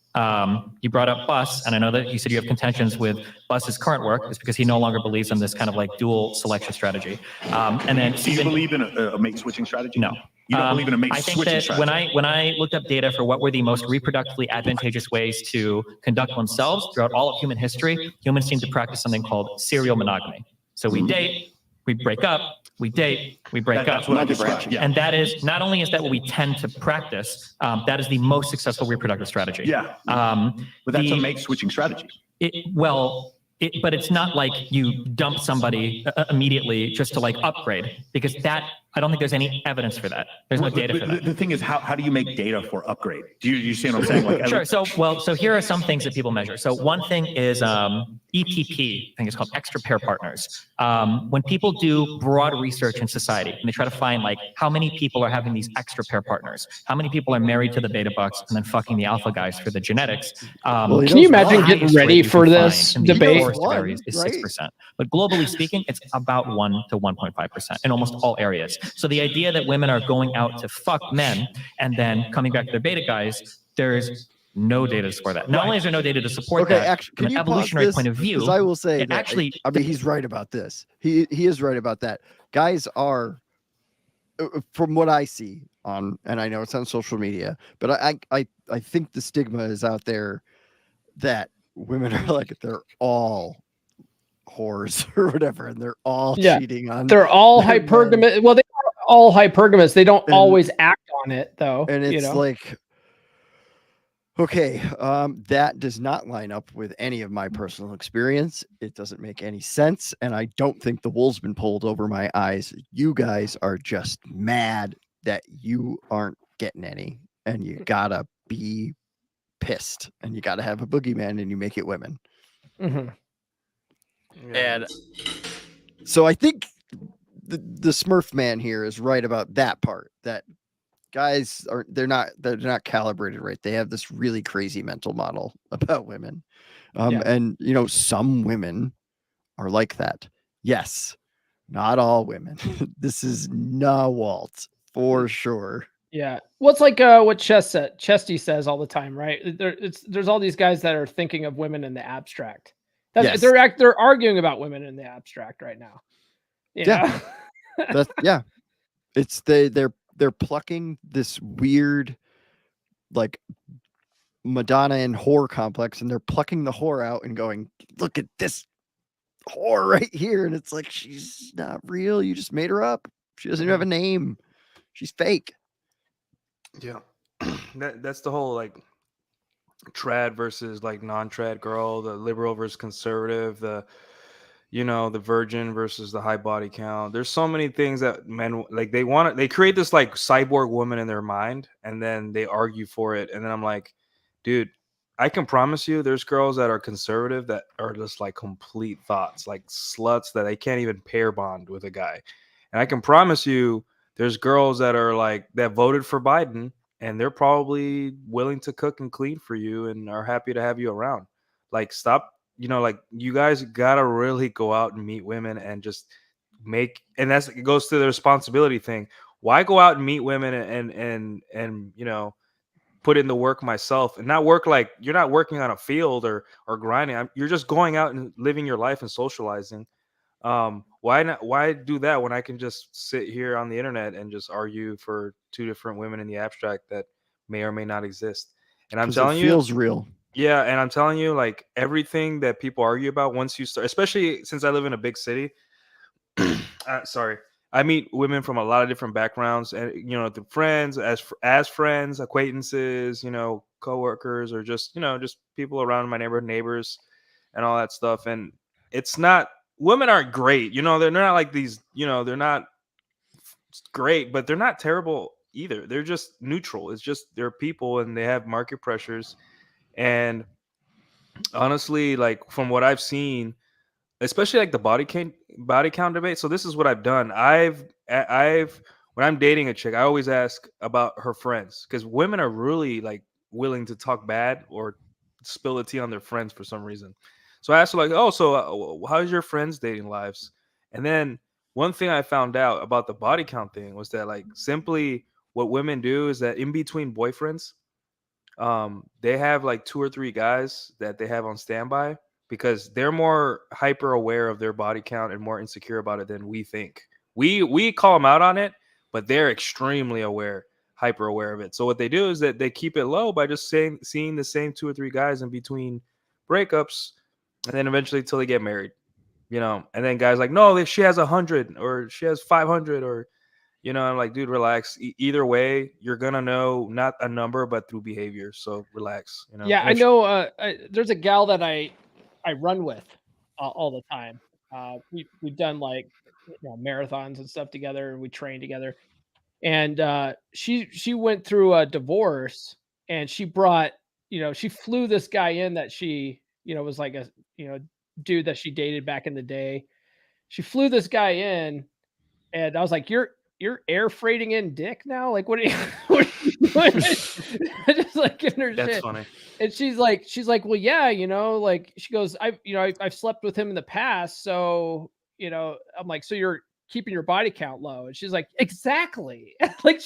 You brought up Bus, and I know that you said you have contentions with Bus's current work. It's because he no longer believes in this kind of like dual selection strategy. And then, do you believe in a mate switching strategy? No. You don't believe in a mate switching strategy? When I looked up data for what were the most reproductively advantageous ways to conduct oneself throughout all of human history, humans seem to practice something called serial monogamy. So we date, we break up, we date, we break up. That's what I described. Yeah. And that is, not only is that what we tend to practice, that is the most successful reproductive strategy. Yeah. But that's a mate switching strategy. But it's not like you dump somebody immediately just to like upgrade, because that, I don't think there's any evidence for that. There's no data for that. The thing is, how do you make data for upgrade? Do you see what I'm saying? Like, sure. So here are some things that people measure. So one thing is EPP, I think it's called extra pair partners. When people do broad research in society and they try to find like how many people are having these extra pair partners, how many people are married to the beta bucks and then fucking the alpha guys for the genetics. Can you imagine getting ready for this debate? Is 6%, but globally speaking, it's about 1 to 1.5% in almost all areas. So the idea that women are going out to fuck men and then coming back to their beta guys, there's no data for that. Not only is there no data to support that, actually, from an evolutionary point of view, I will say that actually, I mean, he's right about this. He is right about that. Guys are, from what I see on, and I know it's on social media, but I think the stigma is out there that women are like, they're all whores or whatever, and they're all cheating on. They're all hypergamous. Well, they are all hypergamous. They don't always act on it though. And it's like, okay, that does not line up with any of my personal experience. It doesn't make any sense, and I don't think the wool's been pulled over my eyes. You guys are just mad that you aren't getting any, and you gotta be pissed, and you gotta have a boogeyman, and you make it women. Mm-hmm. And so I think the Smurf man here is right about that part, that guys they're not calibrated right. They have this really crazy mental model about women. And you know, some women are like that. Yes, not all women. This is no Walt for sure. Yeah. Well, it's like what Chesty says all the time, right? There's all these guys that are thinking of women in the abstract. They're arguing about women in the abstract right now. Yeah. It's they're plucking this weird like Madonna and whore complex, and they're plucking the whore out and going, look at this whore right here. And it's like, she's not real. You just made her up. She doesn't even have a name. She's fake. Yeah. That's the whole like trad versus like non-trad girl, the liberal versus conservative, the virgin versus the high body count. There's so many things that men like, they create this like cyborg woman in their mind, and then they argue for it. And then I'm like, dude, I can promise you there's girls that are conservative that are just like complete thoughts, like sluts that they can't even pair bond with a guy. And I can promise you there's girls that are like, that voted for Biden, and they're probably willing to cook and clean for you and are happy to have you around. Like, stop, like, you guys gotta really go out and meet women and just make, and it goes to the responsibility thing. Why go out and meet women and put in the work myself, and not work like you're not working on a field or grinding. You're just going out and living your life and socializing. Why do that when I can just sit here on the internet and just argue for two different women in the abstract that may or may not exist? And I'm telling you, it feels real. Yeah, and I'm telling you, like, everything that people argue about, once you start, especially since I live in a big city, I meet women from a lot of different backgrounds, and through friends, as friends, acquaintances, coworkers, or just just people around my neighborhood, neighbors, and all that stuff. And it's not, women aren't great, they're not like these, they're not great, but they're not terrible either. They're just neutral. It's just they're people, and they have market pressures. And honestly, like from what I've seen, especially like the body count debate. So this is what I've done. I've when I'm dating a chick, I always ask about her friends, because women are really like willing to talk bad or spill the tea on their friends for some reason. So I asked her like, oh, so how's your friends' dating lives? And then one thing I found out about the body count thing was that like simply what women do is that in between boyfriends, they have like 2 or 3 guys that they have on standby, because they're more hyper aware of their body count and more insecure about it than we think. We call them out on it, but they're extremely hyper aware of it. So what they do is that they keep it low by just seeing the same 2 or 3 guys in between breakups, and then eventually till they get married, and then guys like, no, she has 100 or she has 500, or I'm like, dude, relax. Either way, you're gonna know not a number, but through behavior. So relax. Yeah, I know. There's a gal that I run with all the time. We've done like marathons and stuff together, and we train together. And she went through a divorce, and she brought, she flew this guy in that she, was like a, dude that she dated back in the day. She flew this guy in, and I was like, you're air freighting in dick now? Like, what are you doing? Just like giving her That's shit. funny. And she's like, well, yeah, like she goes, I've slept with him in the past. So, I'm like, so you're keeping your body count low. And she's like, exactly. Like,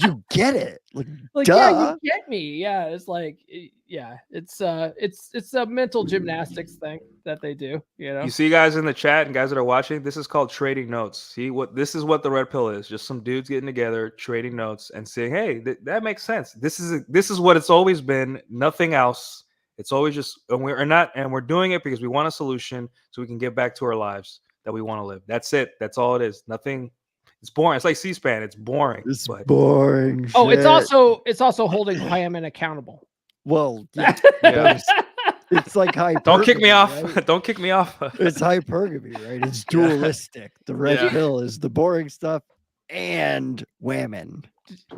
you get it. Like duh. Yeah, you get me. Yeah. It's like, yeah, it's a mental gymnastics thing that they do, You see guys in the chat and guys that are watching, this is called trading notes. See this is what the red pill is. Just some dudes getting together, trading notes and saying, hey, that makes sense. This is what it's always been. Nothing else. It's always just, and we're doing it because we want a solution so we can get back to our lives that we want to live. That's it. That's all it is. Nothing. It's boring. It's like C-SPAN. It's boring. It's boring. Oh, shit. it's also holding Hyman accountable. Well, yeah. It's like hypergamy. Don't kick me off. Right? Don't kick me off. It's hypergamy, right? It's dualistic. The red pill is the boring stuff and women.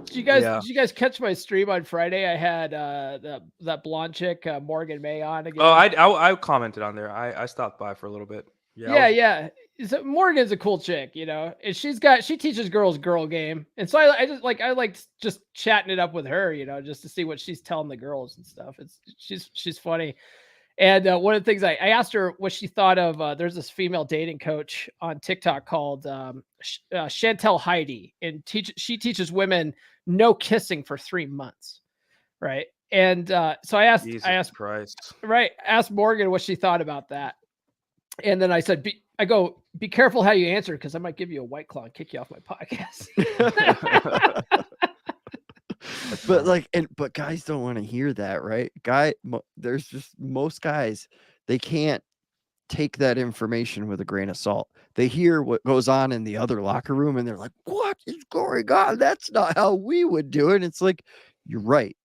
Did you guys catch my stream on Friday? I had that blonde chick Morgan May on again. Oh, I commented on there. I stopped by for a little bit. Yeah. So Morgan's a cool chick, and she teaches girls girl game, and so I like just chatting it up with her, just to see what she's telling the girls and stuff. She's funny, and one of the things I asked her what she thought of. There's this female dating coach on TikTok called Chantel Heidi, and she teaches women no kissing for 3 months, right? And so I asked Christ. Right, asked Morgan what she thought about that. And then I said, be careful how you answer, because I might give you a White Claw and kick you off my podcast. But guys don't want to hear that, right? There's just most guys, they can't take that information with a grain of salt. They hear what goes on in the other locker room, and they're like, what is going on? That's not how we would do it. It's like, you're right.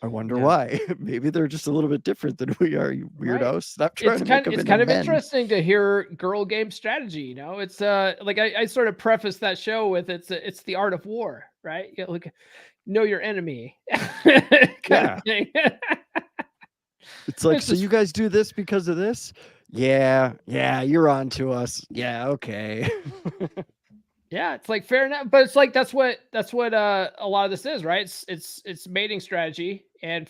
I wonder why. Maybe they're just a little bit different than we are, you weirdos. Right. Stop trying to make them it's kind of interesting to hear girl game strategy. It's like I sort of preface that show with it's the art of war, right? Know your enemy. kind of thing. It's like, so you guys do this because of this? Yeah, you're on to us. Yeah, okay. Yeah, it's like fair enough, but it's like that's what a lot of this is, right? It's mating strategy, and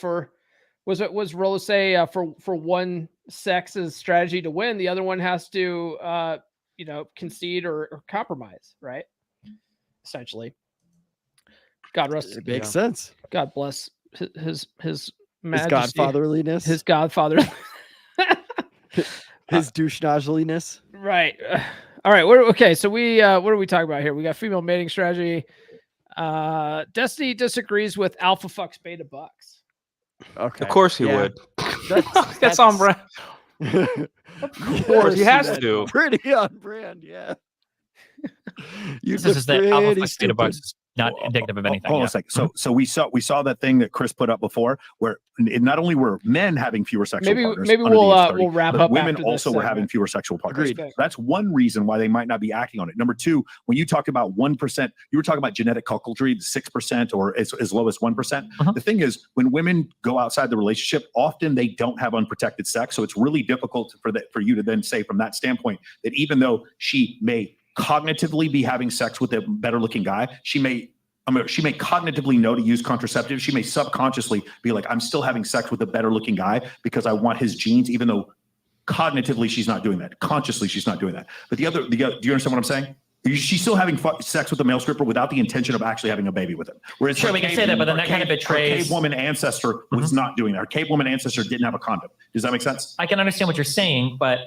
was Rolo say for one sex's strategy to win, the other one has to concede or compromise, right? Essentially. God rest. It makes sense. God bless his majesty, godfatherliness, his godfather, his douche-nozzliness. Right. All right. Okay. So what are we talking about here? We got female mating strategy. Destiny disagrees with alpha fucks beta bucks. Okay. Of course he would. That's on brand. Of course he has to. Pretty on brand. Yeah. This is the alpha flex beta bucks is not indicative of anything. Hold on a second. So we saw that thing that Chris put up before, where not only were men having fewer sexual partners, maybe we'll wrap up. Women after also this were having fewer sexual partners. Agreed. That's one reason why they might not be acting on it. Number two, when you talk about 1%, you were talking about genetic cuckoldry, 6% or as low as 1%. The thing is, when women go outside the relationship, often they don't have unprotected sex. So it's really difficult for you to then say from that standpoint that even though she may cognitively be having sex with a better looking guy, she may cognitively know to use contraceptives. She may subconsciously be like, I'm still having sex with a better looking guy because I want his genes, even though cognitively she's not doing that. Consciously, she's not doing that. But do you understand what I'm saying? She's still having sex with a male stripper without the intention of actually having a baby with him. Whereas sure, we can say that, but then that kind of betrays. Her cave woman ancestor was not doing that. Her cave woman ancestor didn't have a condom. Does that make sense? I can understand what you're saying, but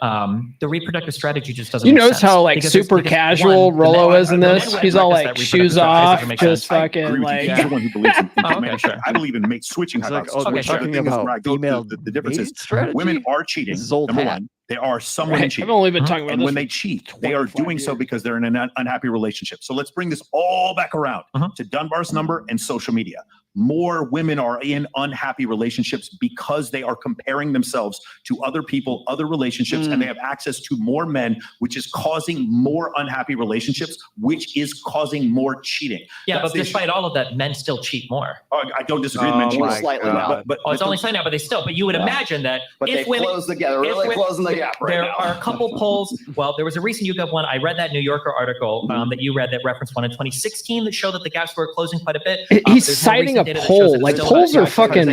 the reproductive strategy just doesn't. You make notice sense. how like super casual Rollo is in this? He's all like shoes off, just fucking like. He's the one who believes in okay, sure. I believe in mate switching hypothesis. We're talking about female the difference is strategy? women are cheating. Number one. They are some women cheating. I've only been talking about and this when they cheat, they are doing so because they're in an unhappy relationship. So let's bring this all back around to Dunbar's number and social media. More women are in unhappy relationships because they are comparing themselves to other people, other relationships, and they have access to more men, which is causing more unhappy relationships, which is causing more cheating. Yeah, but despite all of that, men still cheat more. I don't disagree. Men cheat slightly now. But it's only slightly now, but you would imagine that but if they women close together, really closing the gap right there now. are a couple polls. Well, there was a recent YouGov one. I read that New Yorker article that you read that referenced one in 2016 that showed that the gaps were closing quite a bit. He's citing a poll. Like polls are fucking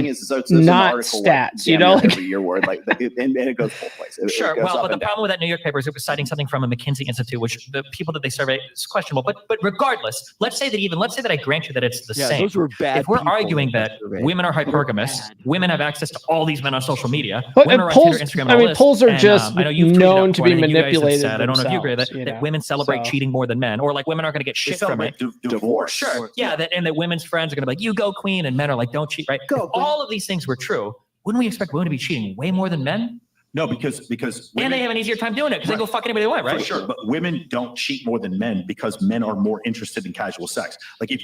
not stats, you know? Every year word, like, and it goes both ways. Sure. Well, but the problem with that New York paper is it was citing something from a McKinsey Institute, which the people that they survey is questionable. But regardless, let's say that I grant you that it's the same. Those were bad. If we're arguing that women are hypergamous, women have access to all these men on social media, But women are on polls, Twitter, Instagram, I mean, and polls are and, just I know you've tweeted known up to before, be and you guys have manipulated said, I don't know if you agree themselves, that women celebrate cheating more than men, or like women aren't going to get shit from it. Divorce. Sure. Yeah. And that women's friends are going to be like, you go queen, and men are like, don't cheat, right? If all of these things were true, wouldn't we expect women to be cheating way more than men? No, because women, and they have an easier time doing it because they go fuck anybody they want, right? For sure, but women don't cheat more than men because men are more interested in casual sex. Like if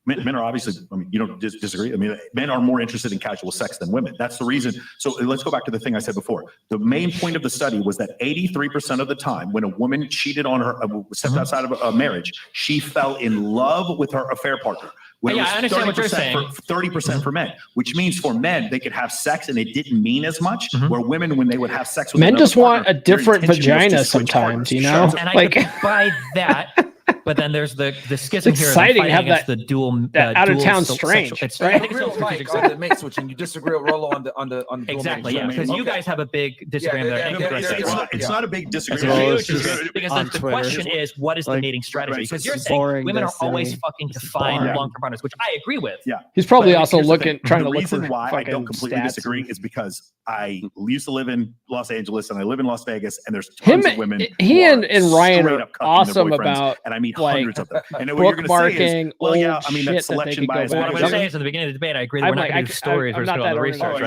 men are obviously, I mean, you don't disagree. I mean, men are more interested in casual sex than women. That's the reason. So let's go back to the thing I said before. The main point of the study was that 83% of the time when a woman cheated on her, stepped outside of a marriage, she fell in love with her affair partner. When I understand what you're saying. 30% for men, which means for men, they could have sex and it didn't mean as much. Where women, when they would have sex with men just want partner, a different their intention was vagina to switch sometimes, partners. you know? And I like could buy that. But then there's the schism here. Exciting to have the dual out of town strange, right? I think it's Mike on the mate switching. You disagree with Rollo on the exactly, yeah, because you guys have a big disagreement there. It's not a big disagreement. Because the question is, what is the mating strategy? Because you're saying women are always fucking to find long-term partners, which I agree with. Yeah, he's probably also trying to look for. The reason why I don't completely disagree is because I used to live in Los Angeles and I live in Las Vegas, and there's tons of women. He and Ryan are awesome about, and I meet hundreds of them. And what you're going to say is, well, yeah, I mean, that's selection bias. What I'm going to say is at the beginning of the debate, I agree that we're not going to do stories. We're just going to do research,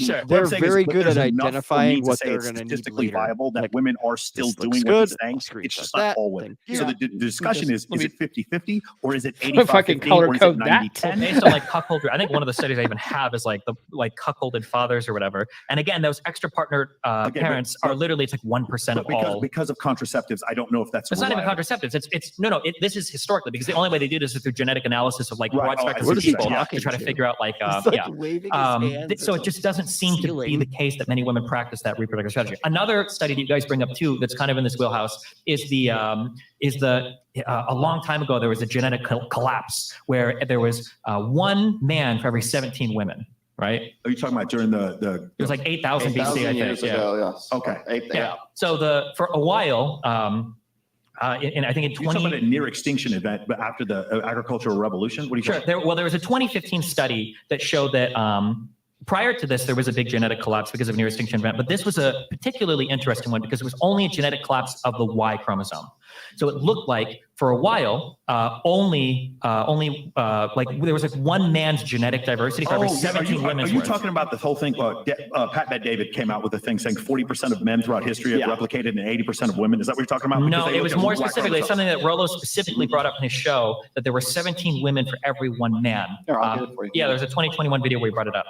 right? They're very good at identifying what they're going to need statistically viable, that women are still doing what he's saying. It's just not all women. So the discussion is it 50-50 or is it 85-15 or is it 90-10? Based on like cuckold, I think one of the studies I even have is like the cuckolded fathers or whatever. And again, those extra partner parents are literally, it's like 1% of all. Because of contraceptives, I don't know if that's It's not even contraceptives. This is historically, because the only way they do this is through genetic analysis of like broad spectrum of people to try to figure out like so it just doesn't seem to be the case that many women practice that reproductive strategy. Another study that you guys bring up too that's kind of in this wheelhouse is a long time ago there was a genetic collapse where there was one man for every 17 women. Right? Are you talking about during the it was like 8,000 BC, I think. Years ago, yes. Okay. Yeah. So for a while, and I think in 20... You're talking about a near extinction event, but after the agricultural revolution? What are you talking about? There was a 2015 study that showed that prior to this, there was a big genetic collapse because of a near extinction event, but this was a particularly interesting one because it was only a genetic collapse of the Y chromosome. So it looked like for a while, only like there was like one man's genetic diversity for every 17 women. Are you talking about the whole thing? Pat Bet David came out with a thing saying 40% of men throughout history have replicated and 80% of women. Is that what you're talking about? No, it was more specifically something that Rolo specifically brought up in his show, that there were 17 women for every one man. Yeah, there's a 2021 video where he brought it up.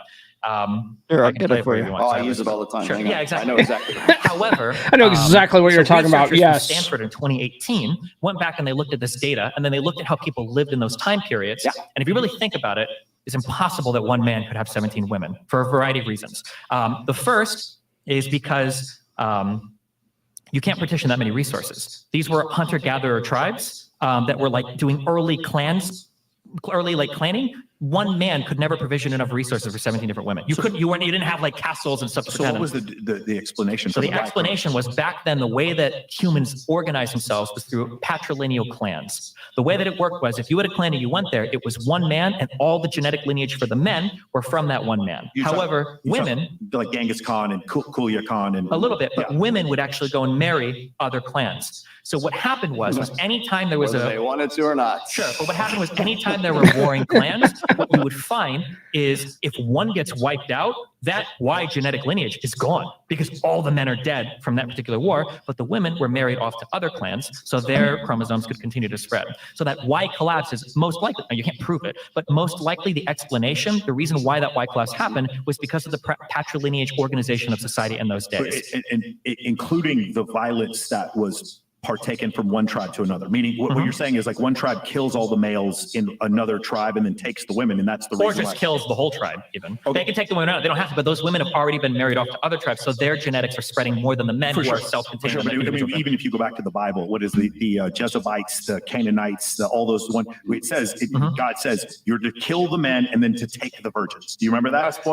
Here, I'll get it for you. I use it all the time. Sure. Yeah, exactly. I know exactly. However, I know exactly what you're talking about. Yes. From Stanford in 2018 went back and they looked at this data, and then they looked at how people lived in those time periods. Yeah. And if you really think about it, it's impossible that one man could have 17 women for a variety of reasons. The first is because you can't partition that many resources. These were hunter-gatherer tribes that were like doing early like clanning. One man could never provision enough resources for 17 different women. You didn't have like castles and stuff. So what was the explanation? So the explanation was, back then, the way that humans organized themselves was through patrilineal clans. The way that it worked was, if you had a clan and you went there, it was one man, and all the genetic lineage for the men were from that one man. However, women, like Genghis Khan and Kulia Khan, and a little bit, but women would actually go and marry other clans. So what happened was anytime there was whether they wanted to or not. Sure, but what happened was anytime there were warring clans, what you would find is if one gets wiped out, that Y genetic lineage is gone because all the men are dead from that particular war, but the women were married off to other clans, so their chromosomes could continue to spread. So that Y collapse is most likely, now you can't prove it, but most likely the explanation, the reason why that Y collapse happened was because of the patrilineage organization of society in those days. And including the violence that was partaken from one tribe to another, meaning what you're saying is like one tribe kills all the males in another tribe and then takes the women, and that's the reason. Or just kills the whole tribe even. Okay. They can take the women out, they don't have to, but those women have already been married off to other tribes, so their genetics are spreading more than the men who are self-contained. But I mean, even if you go back to the Bible, what is the Jezebites, the Canaanites, all those one, it says, God says, you're to kill the men and then to take the virgins. Do you remember that?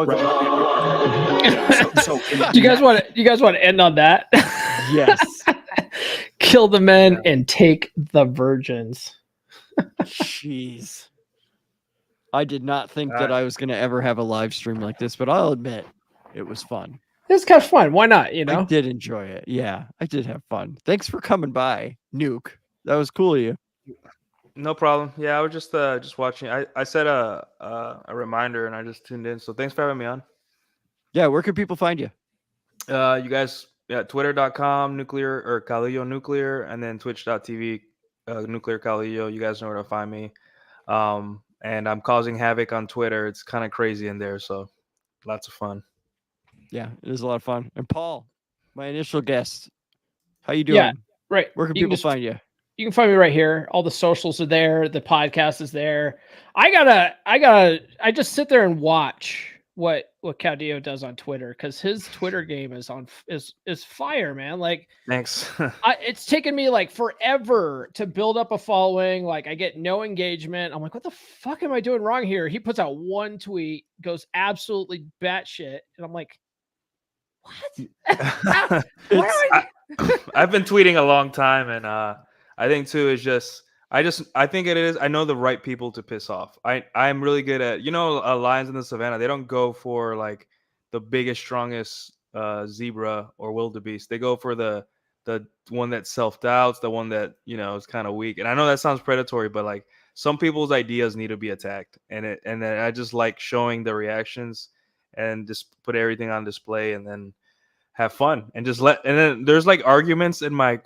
Do you guys want to end on that? Yes. Kill the men and take the virgins. Jeez. I did not think that I was going to ever have a live stream like this, but I'll admit it was fun. It's kind of fun. Why not? You know, I did enjoy it. Yeah, I did have fun. Thanks for coming by, Nuke. That was cool of you. No problem. Yeah, I was just watching. I set a reminder and I just tuned in. So thanks for having me on. Yeah, where can people find you? You guys. Yeah, twitter.com nuclear or Calillo Nuclear, and then twitch.tv Nuclear Calillo. You guys know where to find me. And I'm causing havoc on Twitter. It's kind of crazy in there, so lots of fun. Yeah, it is a lot of fun. And Paul, my initial guest, how you doing? Yeah, right. Where can people find you? You can find me right here. All the socials are there. The podcast is there. I just sit there and watch what Caudillo does on Twitter, because his Twitter game is fire, man. Like, thanks. It's taken me like forever to build up a following. Like, I get no engagement. I'm like, what the fuck am I doing wrong here? He puts out one tweet, goes absolutely batshit, and I'm like, what? I've been tweeting a long time, and I think too is just. I think it is. I know the right people to piss off. I'm really good at, lions in the savannah. They don't go for like the biggest, strongest zebra or wildebeest. They go for the one that self-doubts, the one that, is kind of weak. And I know that sounds predatory, but like some people's ideas need to be attacked. And then I just like showing the reactions and just put everything on display and then have fun and just and then there's like arguments in my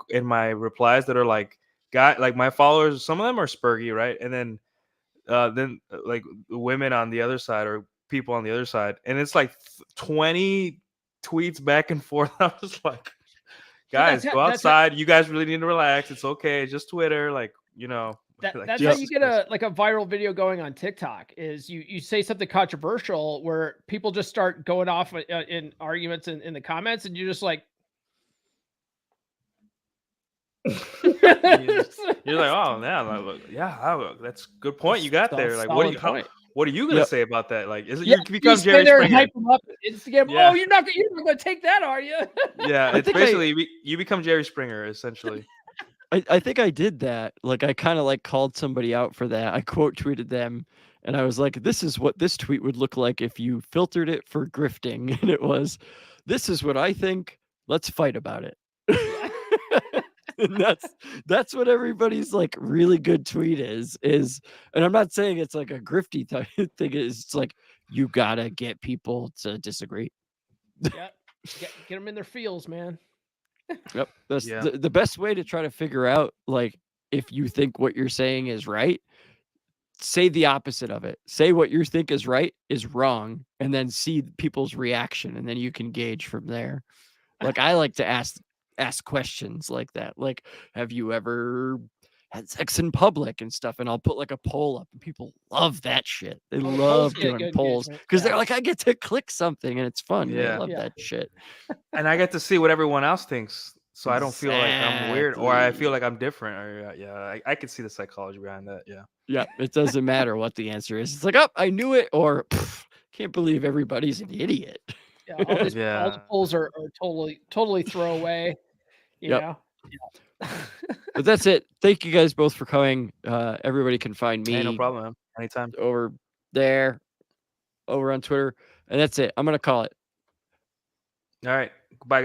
replies that are like, like my followers, some of them are spurgy, right? And then like women on the other side or people on the other side, and it's like 20 tweets back and forth. I was like, guys, go outside. You guys really need to relax. It's okay. It's just Twitter. Like, that's how you get a viral video going on TikTok. Is you say something controversial where people just start going off in arguments in the comments, and you're just like. You're like, oh man, that's a good point you got there. Like, what are you gonna say about that? Like, is it you become Jerry Springer? Hype them up Instagram. Yeah. Oh, you're not gonna take that, are you? Yeah, it's basically you become Jerry Springer essentially. I think I did that. Like, I kind of like called somebody out for that. I quote tweeted them, and I was like, "This is what this tweet would look like if you filtered it for grifting." And it was, "This is what I think. Let's fight about it." And that's what everybody's like really good tweet is, and I'm not saying it's like a grifty type thing. It's like, you gotta get people to disagree. Yeah, get them in their feels, man. Yep. That's the best way to try to figure out, like, if you think what you're saying is right, say the opposite of it. Say what you think is right is wrong, and then see people's reaction, and then you can gauge from there. Like, I like to ask questions like that. Like, have you ever had sex in public and stuff? And I'll put like a poll up, and people love that shit. They love doing polls because they're like, I get to click something and it's fun. Yeah. They love that shit. And I get to see what everyone else thinks. So I don't feel like I'm weird, or I feel like I'm different. Or I can see the psychology behind that. Yeah. Yeah. It doesn't matter what the answer is. It's like, oh, I knew it, or can't believe everybody's an idiot. Yeah. All the polls are totally throwaway. You know? Yeah. But that's it. Thank you guys both for coming. Everybody can find me. Hey, no problem, man. Anytime. Over there, over on Twitter. And that's it. I'm going to call it. All right. Goodbye.